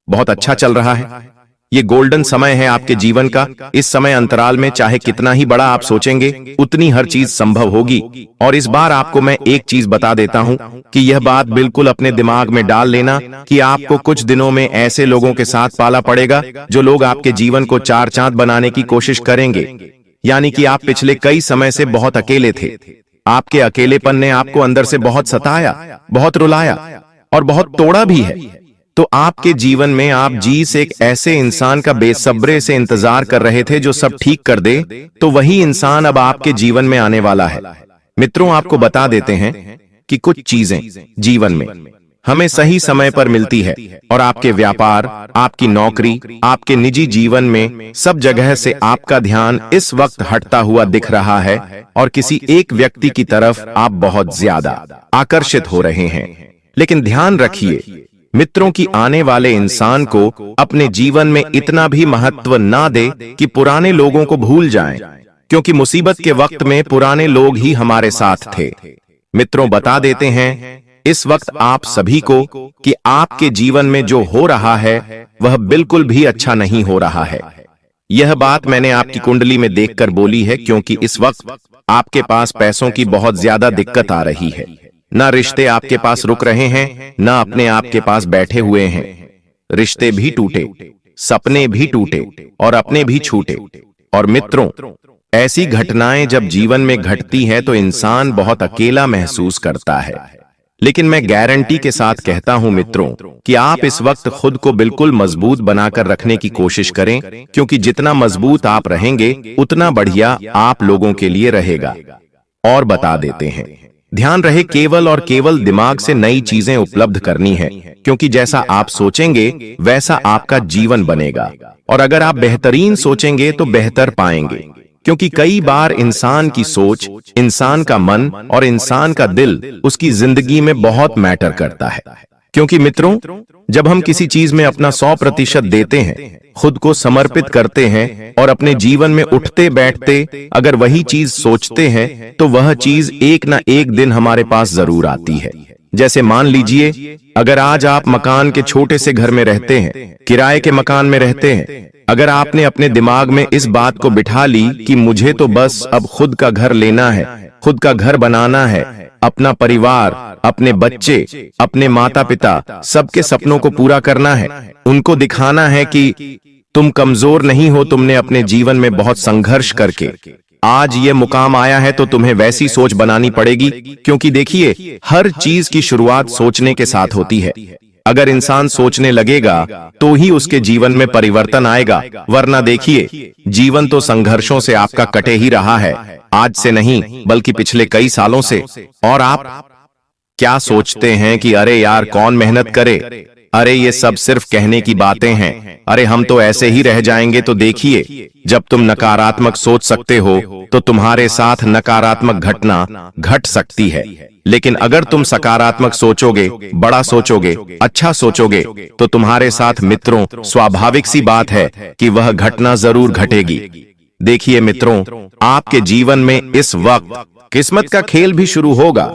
बहुत अच्छा चल रहा है। ये गोल्डन समय है आपके जीवन का। इस समय अंतराल में चाहे कितना ही बड़ा आप सोचेंगे, उतनी हर चीज संभव होगी। और इस बार आपको मैं एक चीज बता देता हूं कि यह बात बिल्कुल अपने दिमाग में डाल लेना कि आपको कुछ दिनों में ऐसे लोगों के साथ पाला पड़ेगा जो लोग आपके जीवन को चार चांद बनाने की कोशिश करेंगे। यानी कि आप पिछले कई समय से बहुत अकेले थे। आपके अकेलेपन ने आपको अंदर से बहुत सताया, बहुत रुलाया और बहुत तोड़ा भी है। तो आपके जीवन में आप जिस एक ऐसे इंसान का बेसब्रे से इंतजार कर रहे थे जो सब ठीक कर दे, तो वही इंसान अब आपके जीवन में आने वाला है। मित्रों, आपको बता देते हैं कि कुछ चीजें जीवन में हमें सही समय पर मिलती है, और आपके व्यापार, आपकी नौकरी, आपके निजी जीवन में सब जगह से आपका ध्यान इस वक्त हटता हुआ दिख रहा है, और किसी एक व्यक्ति की तरफ आप बहुत ज्यादा आकर्षित हो रहे हैं। लेकिन ध्यान रखिए मित्रों कि आने वाले इंसान को अपने जीवन में इतना भी महत्व ना दे कि पुराने लोगों को भूल जाएं, क्योंकि मुसीबत के वक्त में पुराने लोग ही हमारे साथ थे। मित्रों, बता देते हैं इस वक्त आप सभी को कि आपके जीवन में जो हो रहा है वह बिल्कुल भी अच्छा नहीं हो रहा है। यह बात मैंने आपकी कुंडली में देखकर बोली है, क्योंकि इस वक्त आपके पास पैसों की बहुत ज्यादा दिक्कत आ रही है। ना रिश्ते आपके पास रुक रहे हैं, ना अपने आप के पास बैठे हुए हैं। रिश्ते भी टूटे, सपने भी टूटे और अपने भी छूटे। और मित्रों, ऐसी घटनाएं जब जीवन में घटती है तो इंसान बहुत अकेला महसूस करता है। लेकिन मैं गारंटी के साथ कहता हूं मित्रों कि आप इस वक्त खुद को बिल्कुल मजबूत बनाकर रखने की कोशिश करें, क्योंकि जितना मजबूत आप रहेंगे उतना बढ़िया आप लोगों के लिए रहेगा। और बता देते हैं, ध्यान रहे केवल और केवल दिमाग से नई चीजें उपलब्ध करनी है, क्योंकि जैसा आप सोचेंगे वैसा आपका जीवन बनेगा। और अगर आप बेहतरीन सोचेंगे तो बेहतर पाएंगे, क्योंकि कई बार इंसान की सोच, इंसान का मन और इंसान का दिल उसकी जिंदगी में बहुत मैटर करता है। क्योंकि मित्रों, जब हम किसी चीज में अपना 100% देते हैं, खुद को समर्पित करते हैं और अपने जीवन में उठते बैठते अगर वही चीज सोचते हैं, तो वह चीज एक ना एक दिन हमारे पास जरूर आती है। जैसे मान लीजिए, अगर आज आप मकान के छोटे से घर में रहते हैं, किराए के मकान में रहते हैं, अगर आपने अपने दिमाग में इस बात को बिठा ली कि मुझे तो बस अब खुद का घर लेना है, खुद का घर बनाना है, अपना परिवार, अपने बच्चे, अपने माता पिता, सबके सपनों को पूरा करना है। उनको दिखाना है कि तुम कमजोर नहीं हो, तुमने अपने जीवन में बहुत संघर्ष करके आज ये मुकाम आया है, तो तुम्हें वैसी सोच बनानी पड़ेगी, क्योंकि देखिए हर चीज की शुरुआत सोचने के साथ होती है। अगर इंसान सोचने लगेगा तो ही उसके जीवन में परिवर्तन आएगा, वरना देखिए जीवन तो संघर्षों से आपका कटे ही रहा है, आज से नहीं बल्कि पिछले कई सालों से। और आप क्या सोचते हैं कि अरे यार कौन मेहनत करे, अरे ये सब सिर्फ कहने की बातें हैं, अरे हम तो ऐसे ही रह जाएंगे। तो देखिए जब तुम नकारात्मक सोच सकते हो तो तुम्हारे साथ नकारात्मक घटना घट सकती है, लेकिन अगर तुम सकारात्मक सोचोगे, बड़ा सोचोगे, अच्छा सोचोगे तो तुम्हारे साथ मित्रों स्वाभाविक सी बात है कि वह घटना जरूर घटेगी। देखिए मित्रों, आपके जीवन में इस वक्त किस्मत का खेल भी शुरू होगा।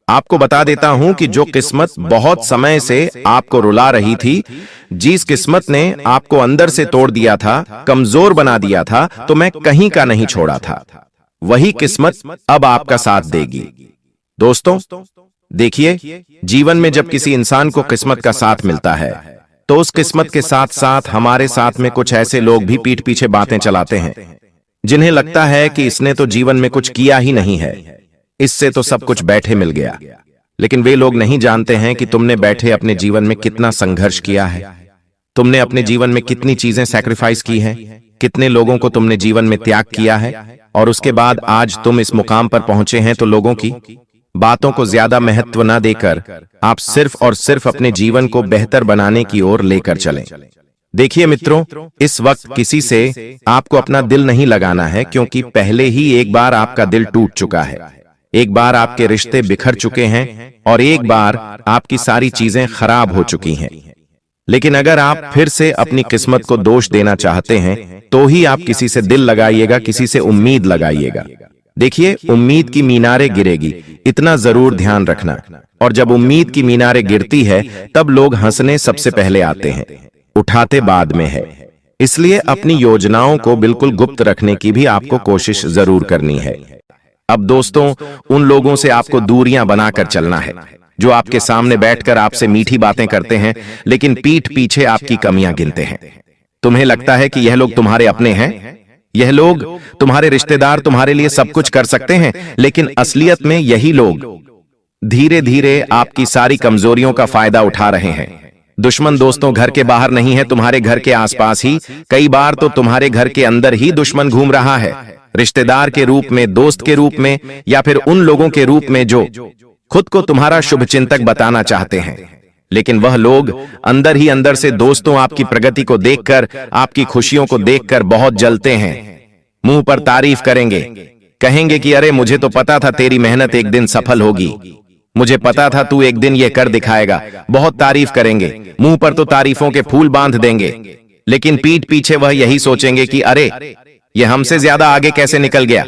आपको बता देता हूं कि जो किस्मत बहुत समय से आपको रुला रही थी, जिस किस्मत ने आपको अंदर से तोड़ दिया था, कमजोर बना दिया था, तो मैं कहीं का नहीं छोड़ा था, वही किस्मत अब आपका साथ देगी। दोस्तों देखिए, जीवन में जब किसी इंसान को किस्मत का साथ मिलता है तो उस किस्मत के साथ साथ हमारे साथ में कुछ ऐसे लोग भी पीठ पीछे बातें चलाते हैं, जिन्हें लगता है कि इसने तो जीवन में कुछ किया ही नहीं है, इससे तो सब कुछ बैठे मिल गया। लेकिन वे लोग नहीं जानते हैं कि तुमने बैठे अपने जीवन में कितना संघर्ष किया है, तुमने अपने जीवन में कितनी चीजें सैक्रिफाइस की हैं, कितने लोगों को तुमने जीवन में त्याग किया है, और उसके बाद आज तुम इस मुकाम पर पहुंचे हैं। तो लोगों की बातों को ज्यादा महत्व न देकर आप सिर्फ और सिर्फ अपने जीवन को बेहतर बनाने की ओर लेकर चलें। देखिए मित्रों, इस वक्त किसी से आपको अपना दिल नहीं लगाना है, क्योंकि पहले ही एक बार आपका दिल टूट चुका है, एक बार आपके रिश्ते बिखर चुके हैं और एक बार आपकी सारी चीजें खराब हो चुकी हैं। लेकिन अगर आप फिर से अपनी किस्मत को दोष देना चाहते हैं तो ही आप किसी से दिल लगाइएगा, किसी से उम्मीद लगाइएगा। देखिए उम्मीद की मीनारें गिरेगी, इतना जरूर ध्यान रखना। और जब उम्मीद की मीनारें गिरती है तब लोग हंसने सबसे पहले आते हैं, उठाते बाद में है। इसलिए अपनी योजनाओं को बिल्कुल गुप्त रखने की भी आपको कोशिश जरूर करनी है। अब दोस्तों, उन लोगों से आपको दूरियां बनाकर चलना है जो आपके सामने बैठकर आपसे मीठी बातें करते हैं लेकिन पीठ पीछे आपकी कमियां गिनते हैं। तुम्हें लगता है कि यह लोग तुम्हारे अपने हैं, यह लोग तुम्हारे रिश्तेदार तुम्हारे लिए सब कुछ कर सकते हैं, लेकिन असलियत में यही लोग धीरे धीरे आपकी सारी कमजोरियों का फायदा उठा रहे हैं। दुश्मन दोस्तों घर के बाहर नहीं है, तुम्हारे घर के आसपास ही, कई बार तो तुम्हारे घर के अंदर ही दुश्मन घूम रहा है, रिश्तेदार के रूप में, दोस्त के रूप में, या फिर उन लोगों के रूप में जो खुद को तुम्हारा शुभचिंतक बताना चाहते हैं। लेकिन वह लोग अंदर ही अंदर से दोस्तों आपकी प्रगति को देखकर, आपकी खुशियों को देखकर बहुत जलते हैं, मुंह पर तारीफ करेंगे, कहेंगे कि अरे मुझे तो पता था तेरी मेहनत एक दिन सफल होगी, मुझे पता था तू एक दिन ये कर दिखाएगा। बहुत तारीफ करेंगे, मुंह पर तो तारीफों के फूल बांध देंगे, लेकिन पीठ पीछे वह यही सोचेंगे कि अरे ये हमसे ज्यादा आगे कैसे निकल गया,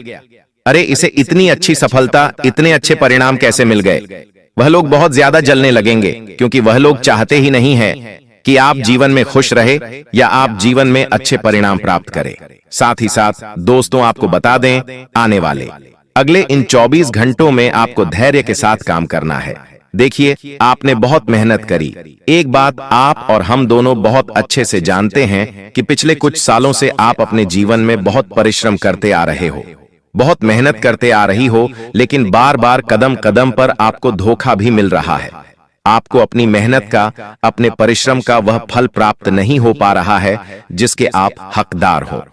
अरे इसे इतनी अच्छी सफलता, इतने अच्छे परिणाम कैसे मिल गए। वह लोग बहुत ज्यादा जलने लगेंगे, क्योंकि वह लोग चाहते ही नहीं है कि आप जीवन में खुश रहे या आप जीवन में अच्छे परिणाम प्राप्त करें। साथ ही साथ दोस्तों आपको बता दें, आने वाले अगले इन 24 घंटों में आपको धैर्य के साथ काम करना है। देखिए आपने बहुत मेहनत करी। एक बात आप और हम दोनों बहुत अच्छे से जानते हैं कि पिछले कुछ सालों से आप अपने जीवन में बहुत परिश्रम करते आ रहे हो, बहुत मेहनत करते आ रही हो, लेकिन बार बार कदम कदम पर आपको धोखा भी मिल रहा है। आपको अपनी मेहनत का, अपने परिश्रम का वह फल प्राप्त नहीं हो पा रहा है जिसके आप हकदार हो।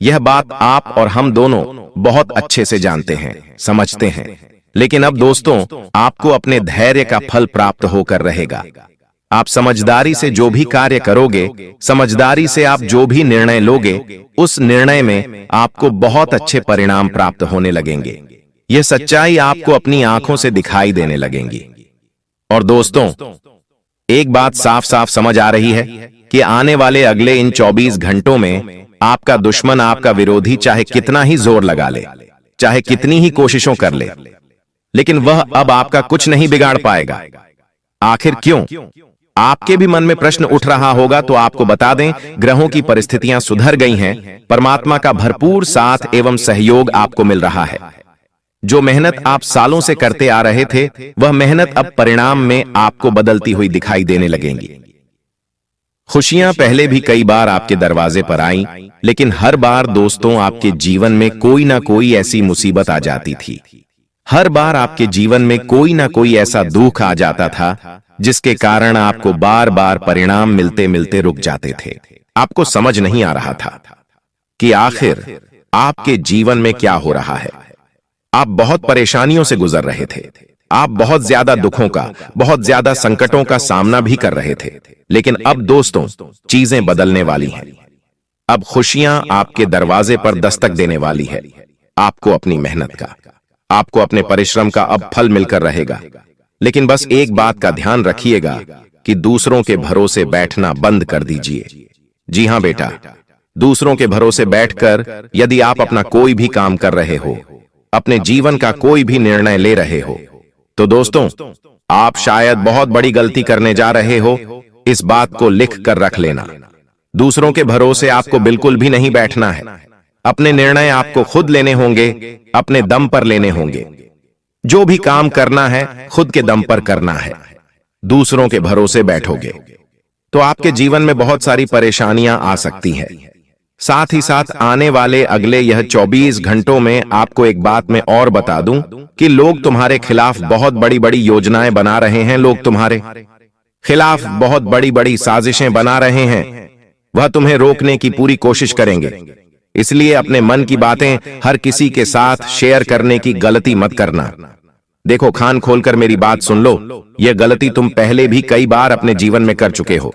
यह बात आप और हम दोनों बहुत अच्छे से जानते हैं, समझते हैं। लेकिन अब दोस्तों आपको अपने धैर्य का फल प्राप्त होकर रहेगा। आप समझदारी से जो भी कार्य करोगे, समझदारी से आप जो भी निर्णय लोगे, उस निर्णय में आपको बहुत अच्छे परिणाम प्राप्त होने लगेंगे। यह सच्चाई आपको अपनी आंखों से दिखाई देने लगेंगी। और दोस्तों एक बात साफ साफ समझ आ रही है कि आने वाले अगले इन 24 घंटों में आपका दुश्मन, आपका विरोधी चाहे कितना ही जोर लगा ले, चाहे कितनी ही कोशिशों कर ले, लेकिन वह अब आपका कुछ नहीं बिगाड़ पाएगा। आखिर क्यों? आपके भी मन में प्रश्न उठ रहा होगा, तो आपको बता दें, ग्रहों की परिस्थितियां सुधर गई हैं, परमात्मा का भरपूर साथ एवं सहयोग आपको मिल रहा है। जो मेहनत आप सालों से करते आ रहे थे, वह मेहनत अब परिणाम में आपको बदलती हुई दिखाई देने लगेंगी। खुशियां पहले भी कई बार आपके दरवाजे पर आईं, लेकिन हर बार दोस्तों आपके जीवन में कोई ना कोई ऐसी मुसीबत आ जाती थी। हर बार आपके जीवन में कोई ना कोई ऐसा दुख आ जाता था जिसके कारण आपको बार बार परिणाम मिलते मिलते रुक जाते थे। आपको समझ नहीं आ रहा था कि आखिर आपके जीवन में क्या हो रहा है। आप बहुत परेशानियों से गुजर रहे थे। आप बहुत ज्यादा दुखों का, बहुत ज्यादा संकटों का सामना भी कर रहे थे। लेकिन अब दोस्तों, चीजें बदलने वाली हैं। अब खुशियां आपके दरवाजे पर दस्तक देने वाली है। आपको अपनी मेहनत का, आपको अपने परिश्रम का अब फल मिलकर रहेगा। लेकिन बस एक बात का ध्यान रखिएगा कि दूसरों के भरोसे बैठना बंद कर दीजिए। जी हां बेटा, दूसरों के भरोसे बैठकर यदि आप अपना कोई भी काम कर रहे हो, अपने जीवन का कोई भी निर्णय ले रहे हो, तो दोस्तों आप शायद बहुत बड़ी गलती करने जा रहे हो। इस बात को लिख कर रख लेना। दूसरों के भरोसे आपको बिल्कुल भी नहीं बैठना है। अपने निर्णय आपको खुद लेने होंगे, अपने दम पर लेने होंगे। जो भी काम करना है खुद के दम पर करना है। दूसरों के भरोसे बैठोगे तो आपके जीवन में बहुत सारी परेशानियां आ सकती हैं। साथ ही साथ आने वाले अगले यह 24 घंटों में आपको एक बात मैं और बता दूं कि लोग तुम्हारे खिलाफ बहुत बड़ी बड़ी योजनाएं बना रहे हैं। लोग तुम्हारे खिलाफ बहुत बड़ी बड़ी साजिशें बना रहे हैं। वह तुम्हें रोकने की पूरी कोशिश करेंगे। इसलिए अपने मन की बातें हर किसी के साथ शेयर करने की गलती मत करना। देखो, कान खोलकर मेरी बात सुन लो। यह गलती तुम पहले भी कई बार अपने जीवन में कर चुके हो।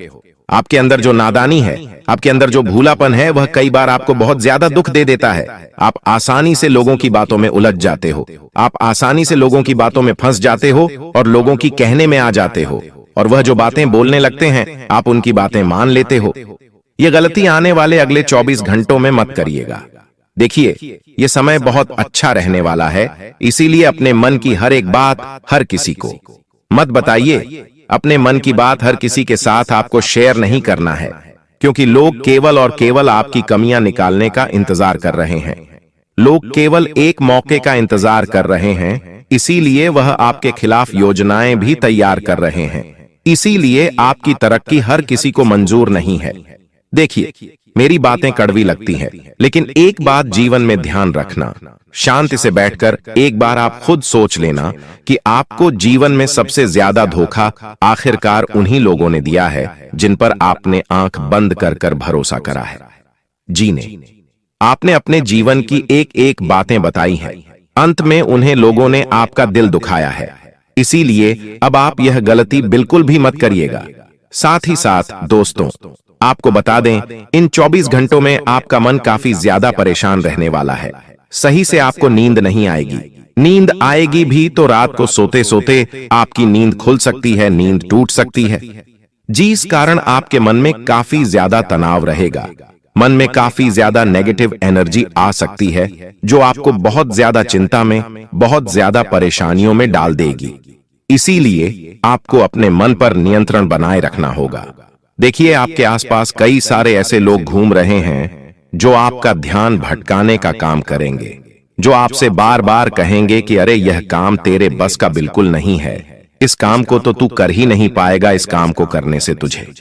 आपके अंदर जो नादानी है, आपके अंदर जो भूलापन है, वह कई बार आपको बहुत ज्यादा दुख दे देता है। आप आसानी से लोगों की बातों में उलझ जाते हो। आप आसानी से लोगों की बातों में फंस जाते हो और लोगों की कहने में आ जाते हो। और वह जो बातें बोलने लगते हैं, आप उनकी बातें मान लेते हो। यह गलती आने वाले अगले 24 घंटों में मत करिएगा। देखिए, यह समय बहुत अच्छा रहने वाला है। इसीलिए अपने मन की हर एक बात हर किसी को मत बताइए। अपने मन की बात हर किसी के साथ आपको शेयर नहीं करना है, क्योंकि लोग केवल और केवल आपकी कमियां निकालने का इंतजार कर रहे हैं। लोग केवल एक मौके का इंतजार कर रहे हैं। इसीलिए वह आपके खिलाफ योजनाएं भी तैयार कर रहे हैं। इसीलिए आपकी तरक्की हर किसी को मंजूर नहीं है। देखिए, मेरी बातें कड़वी लगती हैं, लेकिन एक बात जीवन में ध्यान रखना। शांति से बैठकर एक बार आप खुद सोच लेना कि आपको जीवन में सबसे ज्यादा धोखा आखिरकार उन्हीं लोगों ने दिया है जिन पर आपने आंख बंद कर कर भरोसा करा है। जी ने आपने अपने जीवन की एक एक बातें बताई हैं। अंत में उन्हें लोगों ने आपका दिल दुखाया है। इसीलिए अब आप यह गलती बिल्कुल भी मत करिएगा। साथ ही साथ दोस्तों, आपको बता दें, इन 24 घंटों में आपका मन काफी ज्यादा परेशान रहने वाला है। सही से आपको नींद नहीं आएगी। नींद आएगी भी तो रात को सोते सोते आपकी नींद खुल सकती है, नींद टूट सकती है। जिस कारण आपके मन में काफी ज्यादा तनाव रहेगा। मन में काफी ज्यादा नेगेटिव एनर्जी आ सकती है, जो आपको बहुत ज्यादा चिंता में, बहुत ज्यादा परेशानियों में डाल देगी। इसीलिए आपको अपने मन पर नियंत्रण बनाए रखना होगा। देखिए, आपके आसपास कई सारे ऐसे लोग घूम रहे हैं जो आपका ध्यान भटकाने का काम करेंगे, जो आपसे बार बार कहेंगे कि अरे यह काम तेरे बस का बिल्कुल नहीं है, इस काम को तो तू कर ही नहीं पाएगा, इस काम को करने से तुझे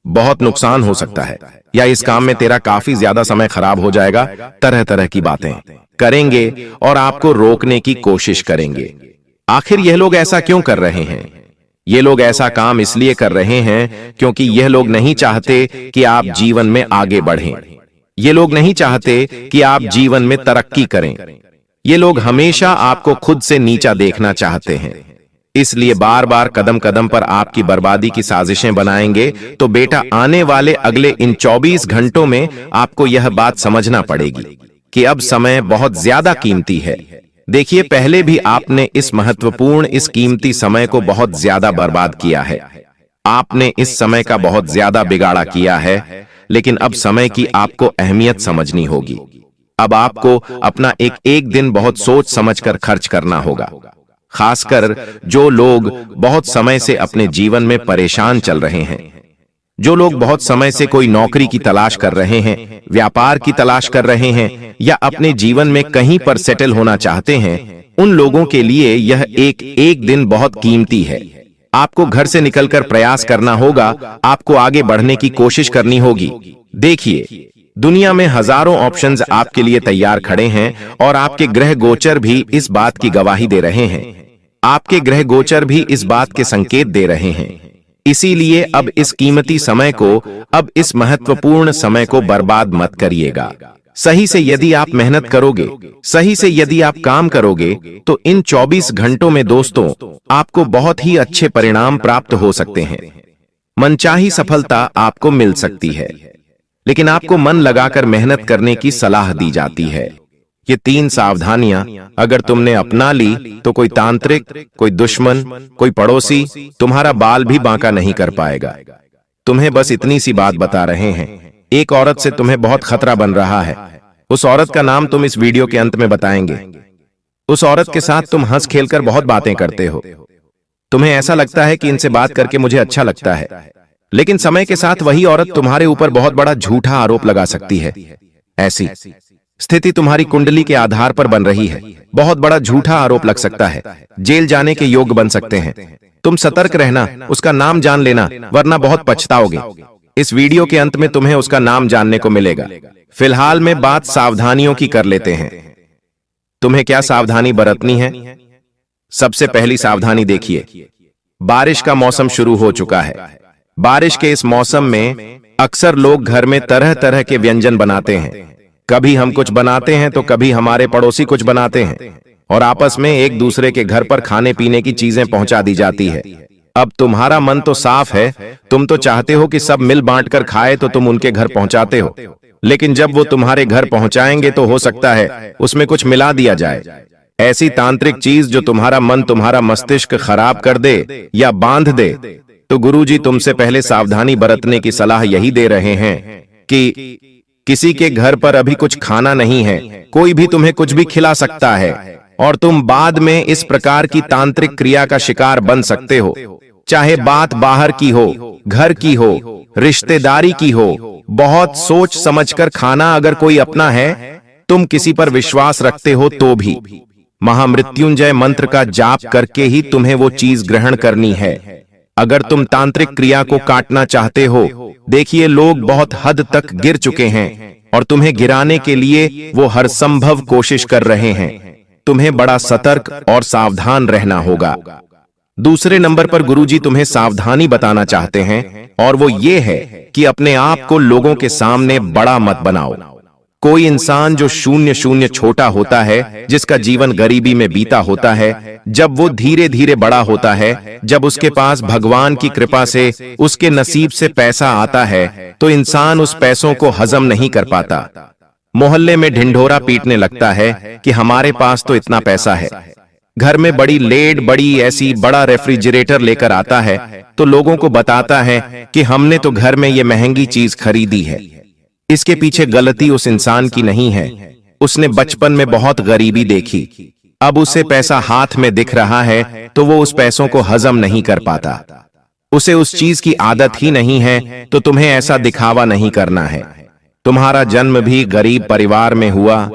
बहुत नुकसान हो सकता है, या इस काम में तेरा काफी ज्यादा समय खराब हो जाएगा। तरह तरह की बातें करेंगे और आपको रोकने की कोशिश करेंगे। आखिर यह लोग ऐसा क्यों कर रहे हैं? ये लोग ऐसा काम इसलिए कर रहे हैं क्योंकि यह लोग नहीं चाहते कि आप जीवन में आगे बढ़ें। ये लोग नहीं चाहते कि आप जीवन में तरक्की करें। ये लोग हमेशा आपको खुद से नीचा देखना चाहते हैं। इसलिए बार बार कदम कदम पर आपकी बर्बादी की साजिशें बनाएंगे। तो बेटा, आने वाले अगले इन 24 घंटों में आपको यह बात समझना पड़ेगी कि अब समय बहुत ज्यादा कीमती है। देखिए, पहले भी आपने इस महत्वपूर्ण, इस कीमती समय को बहुत ज्यादा बर्बाद किया है। आपने इस समय का बहुत ज्यादा बिगाड़ा किया है। लेकिन अब समय की आपको अहमियत समझनी होगी। अब आपको अपना एक एक दिन बहुत सोच समझकर खर्च करना होगा। खासकर जो लोग बहुत समय से अपने जीवन में परेशान चल रहे हैं, जो लोग बहुत समय से कोई नौकरी की तलाश कर रहे हैं, व्यापार की तलाश कर रहे हैं या अपने जीवन में कहीं पर सेटल होना चाहते हैं, उन लोगों के लिए यह एक दिन बहुत कीमती है। आपको घर से निकलकर प्रयास करना होगा, आपको आगे बढ़ने की कोशिश करनी होगी। देखिए, दुनिया में हजारों ऑप्शंस आपके लिए तैयार खड़े हैं और आपके ग्रह गोचर भी इस बात की गवाही दे रहे हैं। आपके ग्रह गोचर भी इस बात के संकेत दे रहे हैं। इसीलिए अब इस कीमती समय को, अब इस महत्वपूर्ण समय को बर्बाद मत करिएगा। सही से यदि आप मेहनत करोगे, सही से यदि आप काम करोगे, तो इन 24 घंटों में दोस्तों आपको बहुत ही अच्छे परिणाम प्राप्त हो सकते हैं। मनचाही सफलता आपको मिल सकती है, लेकिन आपको मन लगाकर मेहनत करने की सलाह दी जाती है। ये 3 सावधानियां अगर तुमने अपना ली तो कोई तांत्रिक, कोई दुश्मन, कोई पड़ोसी तुम्हारा बाल भी बांका नहीं कर पाएगा। तुम्हें बस इतनी सी बात बता रहे हैं, एक औरत से तुम्हें बहुत खतरा बन रहा है। उस औरत का नाम तुम इस वीडियो के अंत में बताएंगे। उस औरत के साथ तुम हंस खेलकर बहुत बातें करते हो। तुम्हें ऐसा लगता है कि इनसे बात करके मुझे अच्छा लगता है, लेकिन समय के साथ वही औरत तुम्हारे ऊपर बहुत बड़ा झूठा आरोप लगा सकती है। ऐसी स्थिति तुम्हारी कुंडली के आधार पर बन रही है। बहुत बड़ा झूठा आरोप लग सकता है, जेल जाने के योग्य बन सकते हैं। तुम सतर्क रहना, उसका नाम जान लेना, वरना बहुत पछताओगे। इस वीडियो के अंत में तुम्हें उसका नाम जानने को मिलेगा। फिलहाल में बात सावधानियों की कर लेते हैं। तुम्हें क्या सावधानी बरतनी है? सबसे पहली सावधानी देखिए, बारिश का मौसम शुरू हो चुका है। बारिश के इस मौसम में अक्सर लोग घर में तरह तरह के व्यंजन बनाते हैं। कभी हम कुछ बनाते हैं तो कभी हमारे पड़ोसी कुछ बनाते हैं, और आपस में एक दूसरे के घर पर खाने पीने की चीजें पहुंचा दी जाती है। अब तुम्हारा मन तो साफ है, तुम तो चाहते हो कि सब मिल बांट कर खाए, तो तुम उनके घर पहुंचाते हो। लेकिन जब वो तुम्हारे घर पहुंचाएंगे तो हो सकता है उसमें कुछ मिला दिया जाए, ऐसी तांत्रिक चीज जो तुम्हारा मन, तुम्हारा मस्तिष्क खराब कर दे या बांध दे। तो गुरुजी तुमसे पहले सावधानी बरतने की सलाह यही दे रहे हैं कि किसी के घर पर अभी कुछ खाना नहीं है, कोई भी तुम्हें कुछ भी खिला सकता है और तुम बाद में इस प्रकार की तांत्रिक क्रिया का शिकार बन सकते हो। चाहे बात बाहर की हो, घर की हो, रिश्तेदारी की हो, बहुत सोच समझकर खाना अगर कोई अपना है, तुम किसी पर विश्वास रखते हो तो भी महामृत्युंजय मंत्र का जाप करके ही तुम्हें वो चीज ग्रहण करनी है। अगर तुम तांत्रिक क्रिया को काटना चाहते हो, देखिए लोग बहुत हद तक गिर चुके हैं और तुम्हें गिराने के लिए वो हर संभव कोशिश कर रहे हैं। तुम्हें बड़ा सतर्क और सावधान रहना होगा। दूसरे नंबर पर गुरुजी तुम्हें सावधानी बताना चाहते हैं, और वो ये है कि अपने आप को लोगों के सामने बड़ा मत बनाओ। कोई इंसान जो शून्य शून्य छोटा होता है, जिसका जीवन गरीबी में बीता होता है, जब वो धीरे धीरे बड़ा होता है, जब उसके पास भगवान की कृपा से उसके नसीब से पैसा आता है, तो इंसान उस पैसों को हजम नहीं कर पाता। मोहल्ले में ढिंढोरा पीटने लगता है कि हमारे पास तो इतना पैसा है। घर में बड़ी लेड, बड़ी ऐसी बड़ा रेफ्रिजरेटर लेकर आता है, तो लोगों को बताता है कि हमने तो घर में ये महंगी चीज खरीदी है। इसके पीछे गलती उस इंसान की नहीं है। उसने बचपन में बहुत गरीबी देखी, अब उसे पैसा हाथ में दिख रहा है तो वो उस पैसों को हजम नहीं कर पाता। उसे उस चीज की आदत ही नहीं है, तो तुम्हें ऐसा दिखावा नहीं करना है। तुम्हारा जन्म भी गरीब परिवार में हुआ,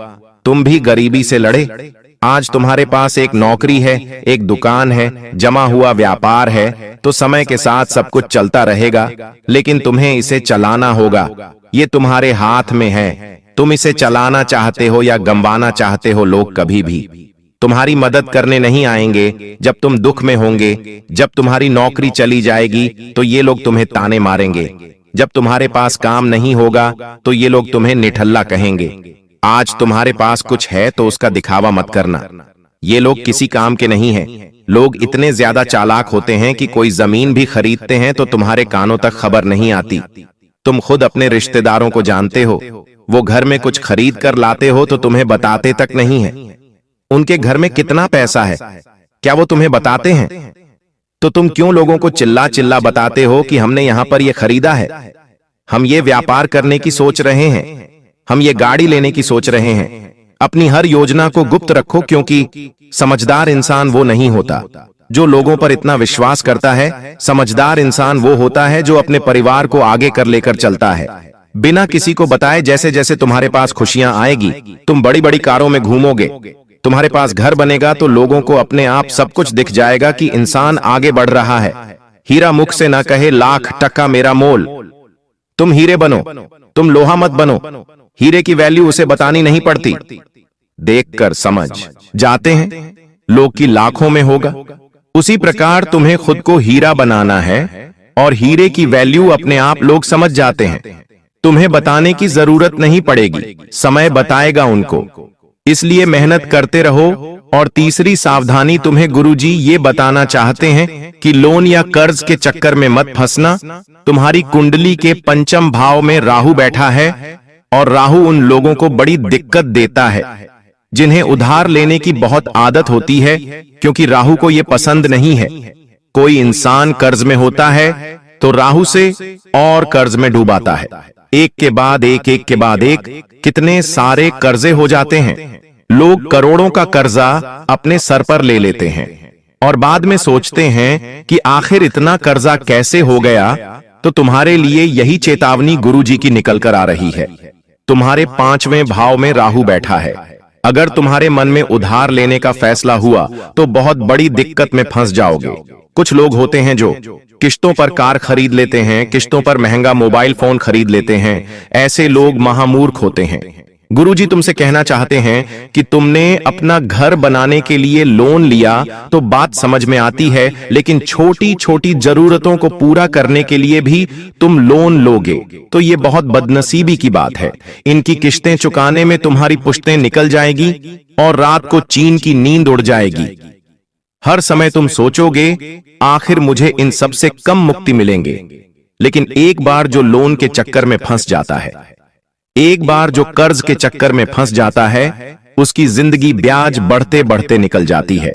तुम भी गरीबी से लड़े। आज तुम्हारे पास एक नौकरी है, एक दुकान है, जमा हुआ व्यापार है, तो समय के साथ सब कुछ चलता रहेगा, लेकिन तुम्हें इसे चलाना होगा। ये तुम्हारे हाथ में है, तुम इसे चलाना चाहते हो या गंवाना चाहते हो। लोग कभी भी तुम्हारी मदद करने नहीं आएंगे जब तुम दुख में होंगे। जब तुम्हारी नौकरी चली जाएगी तो ये लोग तुम्हें ताने मारेंगे। जब तुम्हारे पास काम नहीं होगा तो ये लोग तुम्हें निठल्ला कहेंगे। आज तुम्हारे पास कुछ है तो उसका दिखावा मत करना। ये लोग किसी काम के नहीं हैं। लोग इतने ज्यादा चालाक होते हैं कि कोई जमीन भी खरीदते हैं तो तुम्हारे कानों तक खबर नहीं आती। तुम खुद अपने रिश्तेदारों को जानते हो, वो घर में कुछ खरीद कर लाते हो तो तुम्हें बताते तक नहीं है। उनके घर में कितना पैसा है, क्या वो तुम्हें बताते हैं? तो तुम क्यों लोगों को चिल्ला चिल्ला बताते हो कि हमने यहां पर ये खरीदा है, हम ये व्यापार करने की सोच रहे हैं, हम ये गाड़ी लेने की सोच रहे हैं। अपनी हर योजना को गुप्त रखो, क्योंकि समझदार इंसान वो नहीं होता जो लोगों पर इतना विश्वास करता है, समझदार इंसान वो होता है जो अपने परिवार को आगे कर लेकर चलता है, बिना किसी को बताए। जैसे जैसे तुम्हारे पास खुशियां आएगी, तुम बड़ी बड़ी कारों में घूमोगे, तुम्हारे पास घर बनेगा, तो लोगों को अपने आप सब कुछ दिख जाएगा कि इंसान आगे बढ़ रहा है। हीरा मुख से ना कहे लाख टका मेरा मोल। तुम हीरे बनो, तुम लोहा मत बनो। हीरे की वैल्यू उसे बतानी नहीं पड़ती, देखकर समझ जाते हैं लोग की लाखों में होगा। उसी प्रकार तुम्हें खुद को हीरा बनाना है और हीरे की वैल्यू अपने आप लोग समझ जाते हैं। तुम्हें बताने की जरूरत नहीं पड़ेगी, समय बताएगा उनको। इसलिए मेहनत करते रहो। और तीसरी सावधानी तुम्हें गुरुजी ये बताना चाहते हैं कि लोन या कर्ज के चक्कर में मत फंसना। तुम्हारी कुंडली के पंचम भाव में राहु बैठा है और राहु उन लोगों को बड़ी दिक्कत देता है जिन्हें उधार लेने की बहुत आदत होती है, क्योंकि राहु को यह पसंद नहीं है। कोई इंसान कर्ज में होता है तो राहु से और कर्ज में डूबाता है। एक के बाद एक, एक के बाद एक, कितने सारे कर्जे हो जाते हैं। लोग करोड़ों का कर्जा अपने सर पर ले लेते हैं और बाद में सोचते हैं कि आखिर इतना कर्जा कैसे हो गया। तो तुम्हारे लिए यही चेतावनी गुरुजी की निकल कर आ रही है। तुम्हारे 5वें भाव में राहु बैठा है। अगर तुम्हारे मन में उधार लेने का फैसला हुआ तो बहुत बड़ी दिक्कत में फंस जाओगे। कुछ लोग होते हैं जो किश्तों पर कार खरीद लेते हैं, किश्तों पर महंगा मोबाइल फोन खरीद लेते हैं। ऐसे लोग महामूर्ख होते हैं। गुरुजी तुमसे कहना चाहते हैं कि तुमने अपना घर बनाने के लिए लोन लिया तो बात समझ में आती है, लेकिन छोटी छोटी जरूरतों को पूरा करने के लिए भी तुम लोन लोगे तो ये बहुत बदनसीबी की बात है। इनकी किश्तें चुकाने में तुम्हारी पुश्तें निकल जाएगी और रात को चैन की नींद उड़ जाएगी। हर समय तुम सोचोगे आखिर मुझे इन सब से कम मुक्ति मिलेंगे। लेकिन एक बार जो लोन के चक्कर में फंस जाता है, एक बार जो कर्ज के चक्कर में फंस जाता है, उसकी जिंदगी ब्याज बढ़ते बढ़ते निकल जाती है।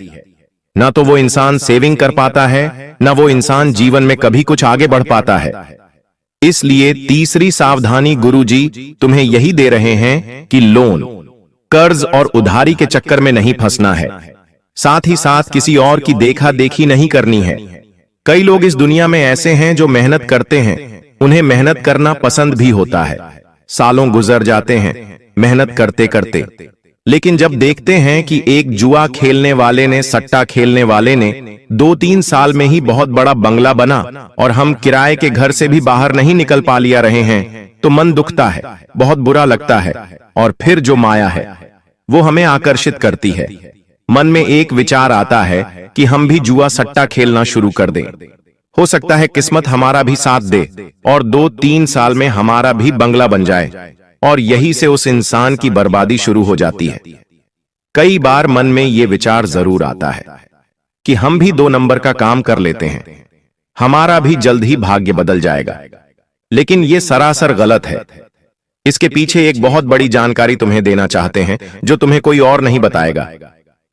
ना तो वो इंसान सेविंग कर पाता है, ना वो इंसान जीवन में कभी कुछ आगे बढ़ पाता है। इसलिए तीसरी सावधानी गुरुजी तुम्हें यही दे रहे हैं कि लोन, कर्ज और उधारी के चक्कर में नहीं फंसना है। साथ ही साथ किसी और की देखा देखी नहीं करनी है। कई लोग इस दुनिया में ऐसे हैं जो मेहनत करते हैं, उन्हें मेहनत करना पसंद भी होता है। सालों गुजर जाते हैं मेहनत करते करते, लेकिन जब देखते हैं कि एक जुआ खेलने वाले ने, सट्टा खेलने वाले ने 2-3 साल में ही बहुत बड़ा बंगला बना और हम किराए के घर से भी बाहर नहीं निकल पा लिया रहे हैं, तो मन दुखता है, बहुत बुरा लगता है। और फिर जो माया है वो हमें आकर्षित करती है। मन में एक विचार आता है कि हम भी जुआ सट्टा खेलना शुरू कर दें। हो सकता है किस्मत हमारा भी साथ दे और 2-3 साल में हमारा भी बंगला बन जाए, और यही से उस इंसान की बर्बादी शुरू हो जाती है। कई बार मन में ये विचार जरूर आता है कि हम भी 2 नंबर का काम कर लेते हैं, हमारा भी जल्द ही भाग्य बदल जाएगा। लेकिन ये सरासर गलत है। इसके पीछे एक बहुत बड़ी जानकारी तुम्हें देना चाहते हैं जो तुम्हें कोई और नहीं बताएगा।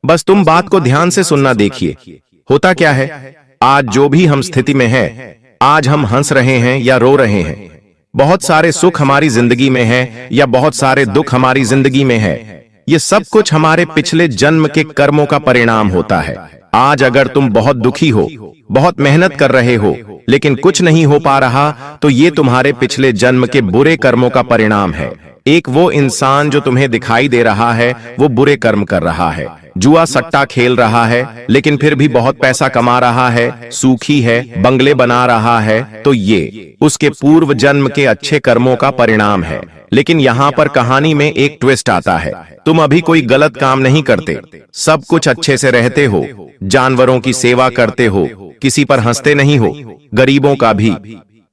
बस तुम बात को ध्यान से सुनना। देखिए होता क्या है, आज जो भी हम स्थिति में है, आज हम हंस रहे हैं या रो रहे हैं, बहुत सारे सुख हमारी जिंदगी में है या बहुत सारे दुख हमारी जिंदगी में है, ये सब कुछ हमारे पिछले जन्म के कर्मों का परिणाम होता है। आज अगर तुम बहुत दुखी हो, बहुत मेहनत कर रहे हो, लेकिन कुछ नहीं हो पा रहा, तो ये तुम्हारे पिछले जन्म के बुरे कर्मों का परिणाम है। एक वो इंसान जो तुम्हें दिखाई दे रहा है वो बुरे कर्म कर रहा है, जुआ सट्टा खेल रहा है, लेकिन फिर भी बहुत पैसा कमा रहा है, सुखी है, बंगले बना रहा है, तो ये उसके पूर्व जन्म के अच्छे कर्मों का परिणाम है। लेकिन यहाँ पर कहानी में एक ट्विस्ट आता है। तुम अभी कोई गलत काम नहीं करते, सब कुछ अच्छे से रहते हो, जानवरों की सेवा करते हो, किसी पर हंसते नहीं हो, गरीबों का भी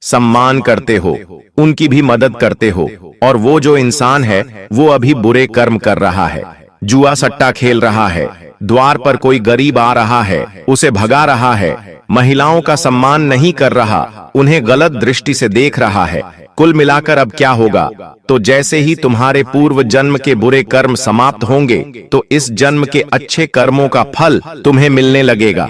सम्मान करते हो, उनकी भी मदद करते हो। और वो जो इंसान है वो अभी बुरे कर्म कर रहा है, जुआ सट्टा खेल रहा है, द्वार पर कोई गरीब आ रहा है, उसे भगा रहा है, महिलाओं का सम्मान नहीं कर रहा, उन्हें गलत दृष्टि से देख रहा है। कुल मिलाकर अब क्या होगा, तो जैसे ही तुम्हारे पूर्व जन्म के बुरे कर्म समाप्त होंगे तो इस जन्म के अच्छे कर्मों का फल तुम्हें मिलने लगेगा।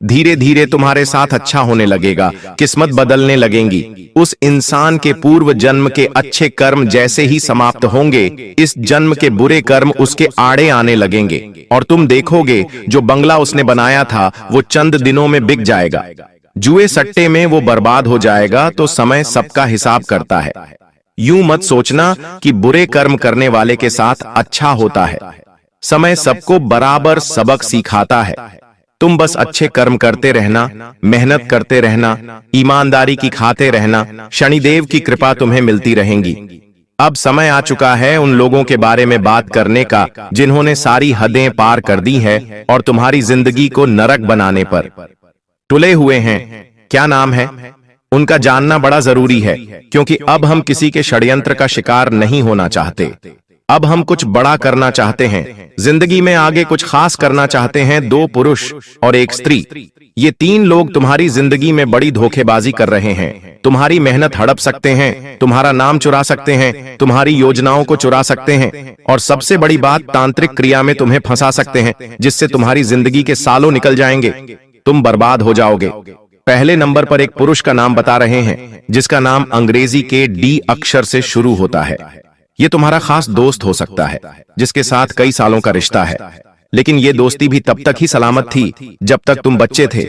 धीरे धीरे तुम्हारे साथ अच्छा होने लगेगा, किस्मत बदलने लगेंगी। उस इंसान के पूर्व जन्म के अच्छे कर्म जैसे ही समाप्त होंगे, इस जन्म के बुरे कर्म उसके आड़े आने लगेंगे और तुम देखोगे जो बंगला उसने बनाया था वो चंद दिनों में बिक जाएगा। जुए सट्टे में वो बर्बाद हो जाएगा। तो समय सबका हिसाब करता है। यूं मत सोचना कि बुरे कर्म करने वाले के साथ अच्छा होता है। समय सबको बराबर सबक सिखाता है। तुम बस अच्छे कर्म करते रहना, मेहनत करते रहना, ईमानदारी की खाते रहना, शनिदेव की कृपा तुम्हें मिलती रहेंगी। अब समय आ चुका है उन लोगों के बारे में बात करने का जिन्होंने सारी हदें पार कर दी है और तुम्हारी जिंदगी को नरक बनाने पर तुले हुए हैं। क्या नाम है उनका जानना बड़ा जरूरी है, क्योंकि अब हम किसी के षड्यंत्र का शिकार नहीं होना चाहते। अब हम कुछ बड़ा करना चाहते हैं, जिंदगी में आगे कुछ खास करना चाहते हैं। 2 पुरुष और 1 स्त्री, ये 3 लोग तुम्हारी जिंदगी में बड़ी धोखेबाजी कर रहे हैं। तुम्हारी मेहनत हड़प सकते हैं, तुम्हारा नाम चुरा सकते हैं, तुम्हारी योजनाओं को चुरा सकते हैं और सबसे बड़ी बात, तांत्रिक क्रिया में तुम्हें फंसा सकते हैं, जिससे तुम्हारी जिंदगी के सालों निकल जाएंगे, तुम बर्बाद हो जाओगे। पहले नंबर पर एक पुरुष का नाम बता रहे हैं जिसका नाम अंग्रेजी के डी अक्षर से शुरू होता है। ये तुम्हारा खास दोस्त हो सकता है जिसके साथ कई सालों का रिश्ता है, लेकिन ये दोस्ती भी तब तक ही सलामत थी जब तक तुम बच्चे थे।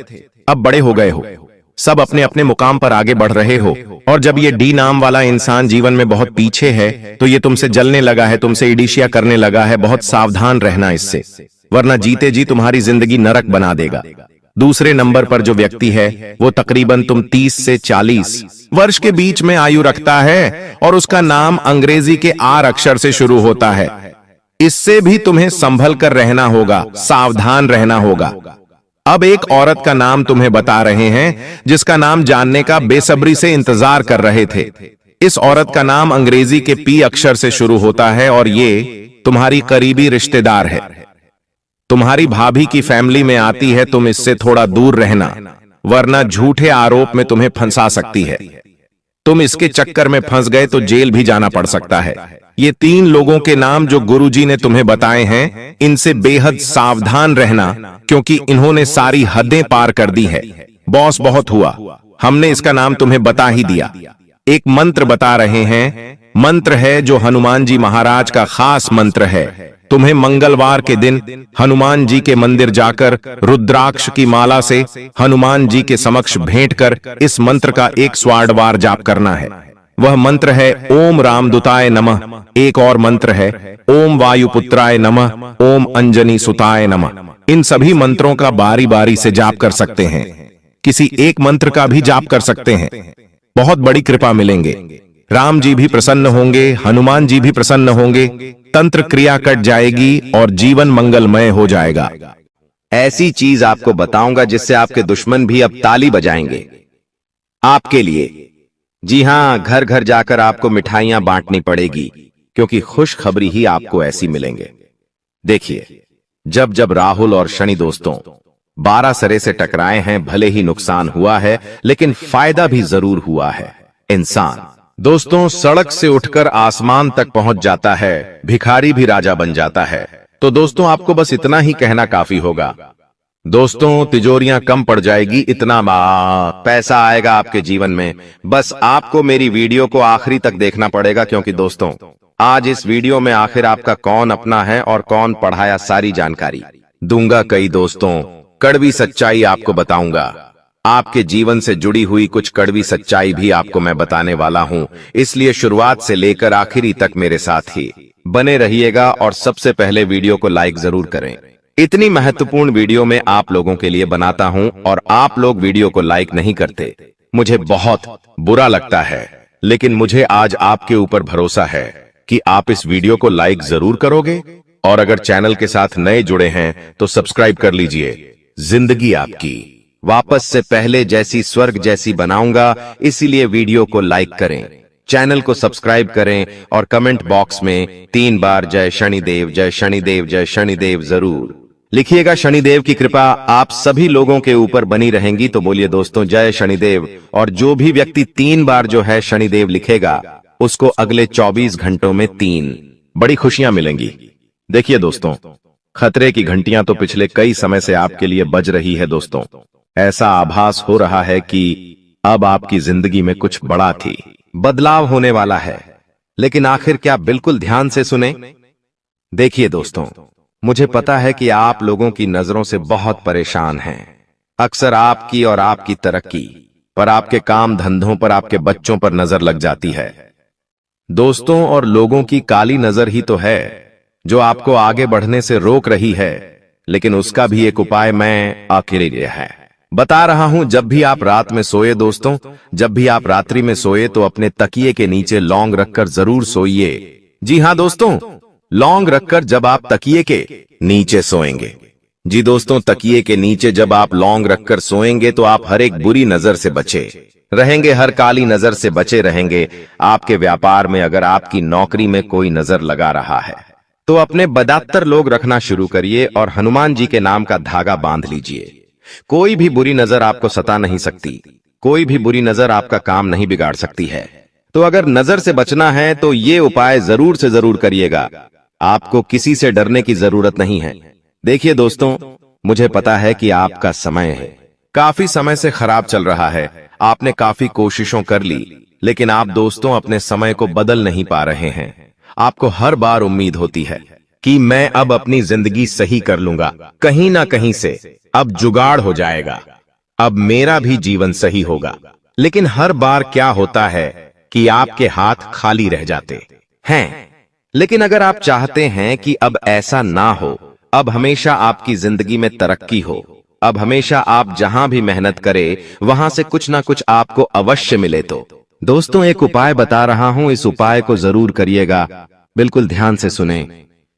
अब बड़े हो गए हो, सब अपने अपने मुकाम पर आगे बढ़ रहे हो, और जब ये डी नाम वाला इंसान जीवन में बहुत पीछे है तो ये तुमसे जलने लगा है, तुमसे ईर्ष्या करने लगा है। बहुत सावधान रहना इससे, वरना जीते जी तुम्हारी जिंदगी नरक बना देगा। दूसरे नंबर पर जो व्यक्ति है वो तकरीबन तुम 30 से 40 वर्ष के बीच में आयु रखता है और उसका नाम अंग्रेजी के आर अक्षर से शुरू होता है। इससे भी तुम्हें संभल कर रहना होगा, सावधान रहना होगा। अब एक औरत का नाम तुम्हें बता रहे हैं जिसका नाम जानने का बेसब्री से इंतजार कर रहे थे। इस औरत का नाम अंग्रेजी के पी अक्षर से शुरू होता है और ये तुम्हारी करीबी रिश्तेदार है, तुम्हारी भाभी की फैमिली में आती है। तुम इससे थोड़ा दूर रहना, वरना झूठे आरोप में तुम्हें फंसा सकती है। तुम इसके चक्कर में फंस गए तो जेल भी जाना पड़ सकता है। ये 3 लोगों के नाम जो गुरुजी ने तुम्हें बताए हैं, इनसे बेहद सावधान रहना, क्योंकि इन्होंने सारी हदें पार कर दी है। बॉस बहुत हुआ, हमने इसका नाम तुम्हें बता ही दिया। एक मंत्र बता रहे हैं, मंत्र है जो हनुमान जी महाराज का खास मंत्र है। तुम्हें मंगलवार के दिन हनुमान जी के मंदिर जाकर रुद्राक्ष की माला से हनुमान जी के समक्ष भेंट कर इस मंत्र का 100 बार जाप करना है। वह मंत्र है ओम रामदूताय नमः। एक और मंत्र है ओम वायुपुत्राय नमः, ओम अंजनी सुताय नमः। इन सभी मंत्रों का बारी बारी से जाप कर सकते हैं, किसी एक मंत्र का भी जाप कर सकते हैं, बहुत बड़ी कृपा मिलेंगे। राम जी भी प्रसन्न होंगे, हनुमान जी भी प्रसन्न होंगे, तंत्र क्रिया कट जाएगी और जीवन मंगलमय हो जाएगा। ऐसी चीज आपको बताऊंगा जिससे आपके दुश्मन भी अब ताली बजाएंगे आपके लिए। जी हां, घर घर जाकर आपको मिठाइयां बांटनी पड़ेगी, क्योंकि खुशखबरी ही आपको ऐसी मिलेंगे। देखिए, जब जब राहुल और शनि दोस्तों 12 सरे से टकराए हैं, भले ही नुकसान हुआ है लेकिन फायदा भी जरूर हुआ है। इंसान दोस्तों सड़क से उठकर आसमान तक पहुंच जाता है, भिखारी भी राजा बन जाता है। तो दोस्तों आपको बस इतना ही कहना काफी होगा। दोस्तों तिजोरियां कम पड़ जाएगी, इतना पैसा आएगा आपके जीवन में। बस आपको मेरी वीडियो को आखिरी तक देखना पड़ेगा, क्योंकि दोस्तों आज इस वीडियो में आखिर आपका कौन अपना है और कौन पढ़ाया, सारी जानकारी दूंगा। कई दोस्तों कड़वी सच्चाई आपको बताऊंगा, आपके जीवन से जुड़ी हुई कुछ कड़वी सच्चाई भी आपको मैं बताने वाला हूं, इसलिए शुरुआत से लेकर आखिरी तक मेरे साथ ही बने रहिएगा। और सबसे पहले वीडियो को लाइक जरूर करें। इतनी महत्वपूर्ण वीडियो मैं आप लोगों के लिए बनाता हूं और आप लोग वीडियो को लाइक नहीं करते, मुझे बहुत बुरा लगता है। लेकिन मुझे आज आपके ऊपर भरोसा है कि आप इस वीडियो को लाइक जरूर करोगे, और अगर चैनल के साथ नए जुड़े हैं तो सब्सक्राइब कर लीजिए। जिंदगी आपकी वापस से पहले जैसी स्वर्ग जैसी बनाऊंगा, इसीलिए वीडियो को लाइक करें, चैनल को सब्सक्राइब करें और कमेंट बॉक्स में 3 बार जय शनिदेव, जय शनिदेव, जय शनिदेव जरूर लिखिएगा। शनिदेव की कृपा आप सभी लोगों के ऊपर बनी रहेंगी। तो बोलिए दोस्तों जय शनिदेव। और जो भी व्यक्ति 3 बार जो है शनिदेव लिखेगा, उसको अगले 24 घंटों में 3 बड़ी खुशियां मिलेंगी। देखिए दोस्तों, खतरे की घंटियां तो पिछले कई समय से आपके लिए बज रही है दोस्तों। ऐसा आभास हो रहा है कि अब आपकी जिंदगी में कुछ बड़ा थी, बदलाव होने वाला है। लेकिन आखिर क्या? बिल्कुल ध्यान से सुने। देखिए दोस्तों, मुझे पता है कि आप लोगों की नजरों से बहुत परेशान हैं। अक्सर आपकी और आपकी तरक्की पर, आपके काम धंधों पर, आपके बच्चों पर नजर लग जाती है। दोस्तों, और लोगों की काली नजर ही तो है जो आपको आगे बढ़ने से रोक रही है। लेकिन उसका भी एक उपाय मैं अकेले है बता रहा हूं। जब भी आप रात में सोए दोस्तों, जब भी आप रात्रि में सोए तो अपने तकिए के नीचे लौंग रखकर जरूर सोइए। जी हां दोस्तों, लौंग रखकर जब आप तकिए के नीचे सोएंगे, जी दोस्तों, तकिए के नीचे जब आप लौंग रखकर सोएंगे तो आप हर एक बुरी नजर से बचे रहेंगे, हर काली नजर से बचे रहेंगे। आपके व्यापार में अगर आपकी नौकरी में कोई नजर लगा रहा है तो अपने बदतर लोग रखना शुरू करिए और हनुमान जी के नाम का धागा बांध लीजिए। कोई भी बुरी नजर आपको सता नहीं सकती, कोई भी बुरी नजर आपका काम नहीं बिगाड़ सकती है। तो अगर नजर से बचना है तो ये उपाय जरूर से जरूर करिएगा। आपको किसी से डरने की जरूरत नहीं है। देखिए दोस्तों, मुझे पता है कि आपका समय है काफी समय से खराब चल रहा है। आपने काफी कोशिशों कर ली, लेकिन आप दोस्तों अपने समय को बदल नहीं पा रहे हैं। आपको हर बार उम्मीद होती है कि मैं अब अपनी जिंदगी सही कर लूंगा, कहीं ना कहीं से अब जुगाड़ हो जाएगा, अब मेरा भी जीवन सही होगा। लेकिन हर बार क्या होता है कि आपके हाथ खाली रह जाते हैं। लेकिन अगर आप चाहते हैं कि अब ऐसा ना हो, अब हमेशा आपकी जिंदगी में तरक्की हो, अब हमेशा आप जहां भी मेहनत करें वहां से कुछ ना कुछ आपको अवश्य मिले, तो दोस्तों एक उपाय बता रहा हूं, इस उपाय को जरूर करिएगा। बिल्कुल ध्यान से सुने।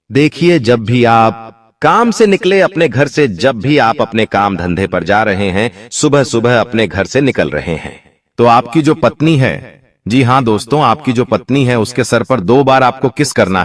देखिए, जब भी आप काम से निकले अपने घर से, जब भी आप अपने काम धंधे पर जा रहे हैं, सुबह सुबह अपने घर से निकल रहे हैं, तो आपकी जो पत्नी है, जी हां दोस्तों, आपकी जो पत्नी है उसके सर पर 2 बार आपको किस करना है।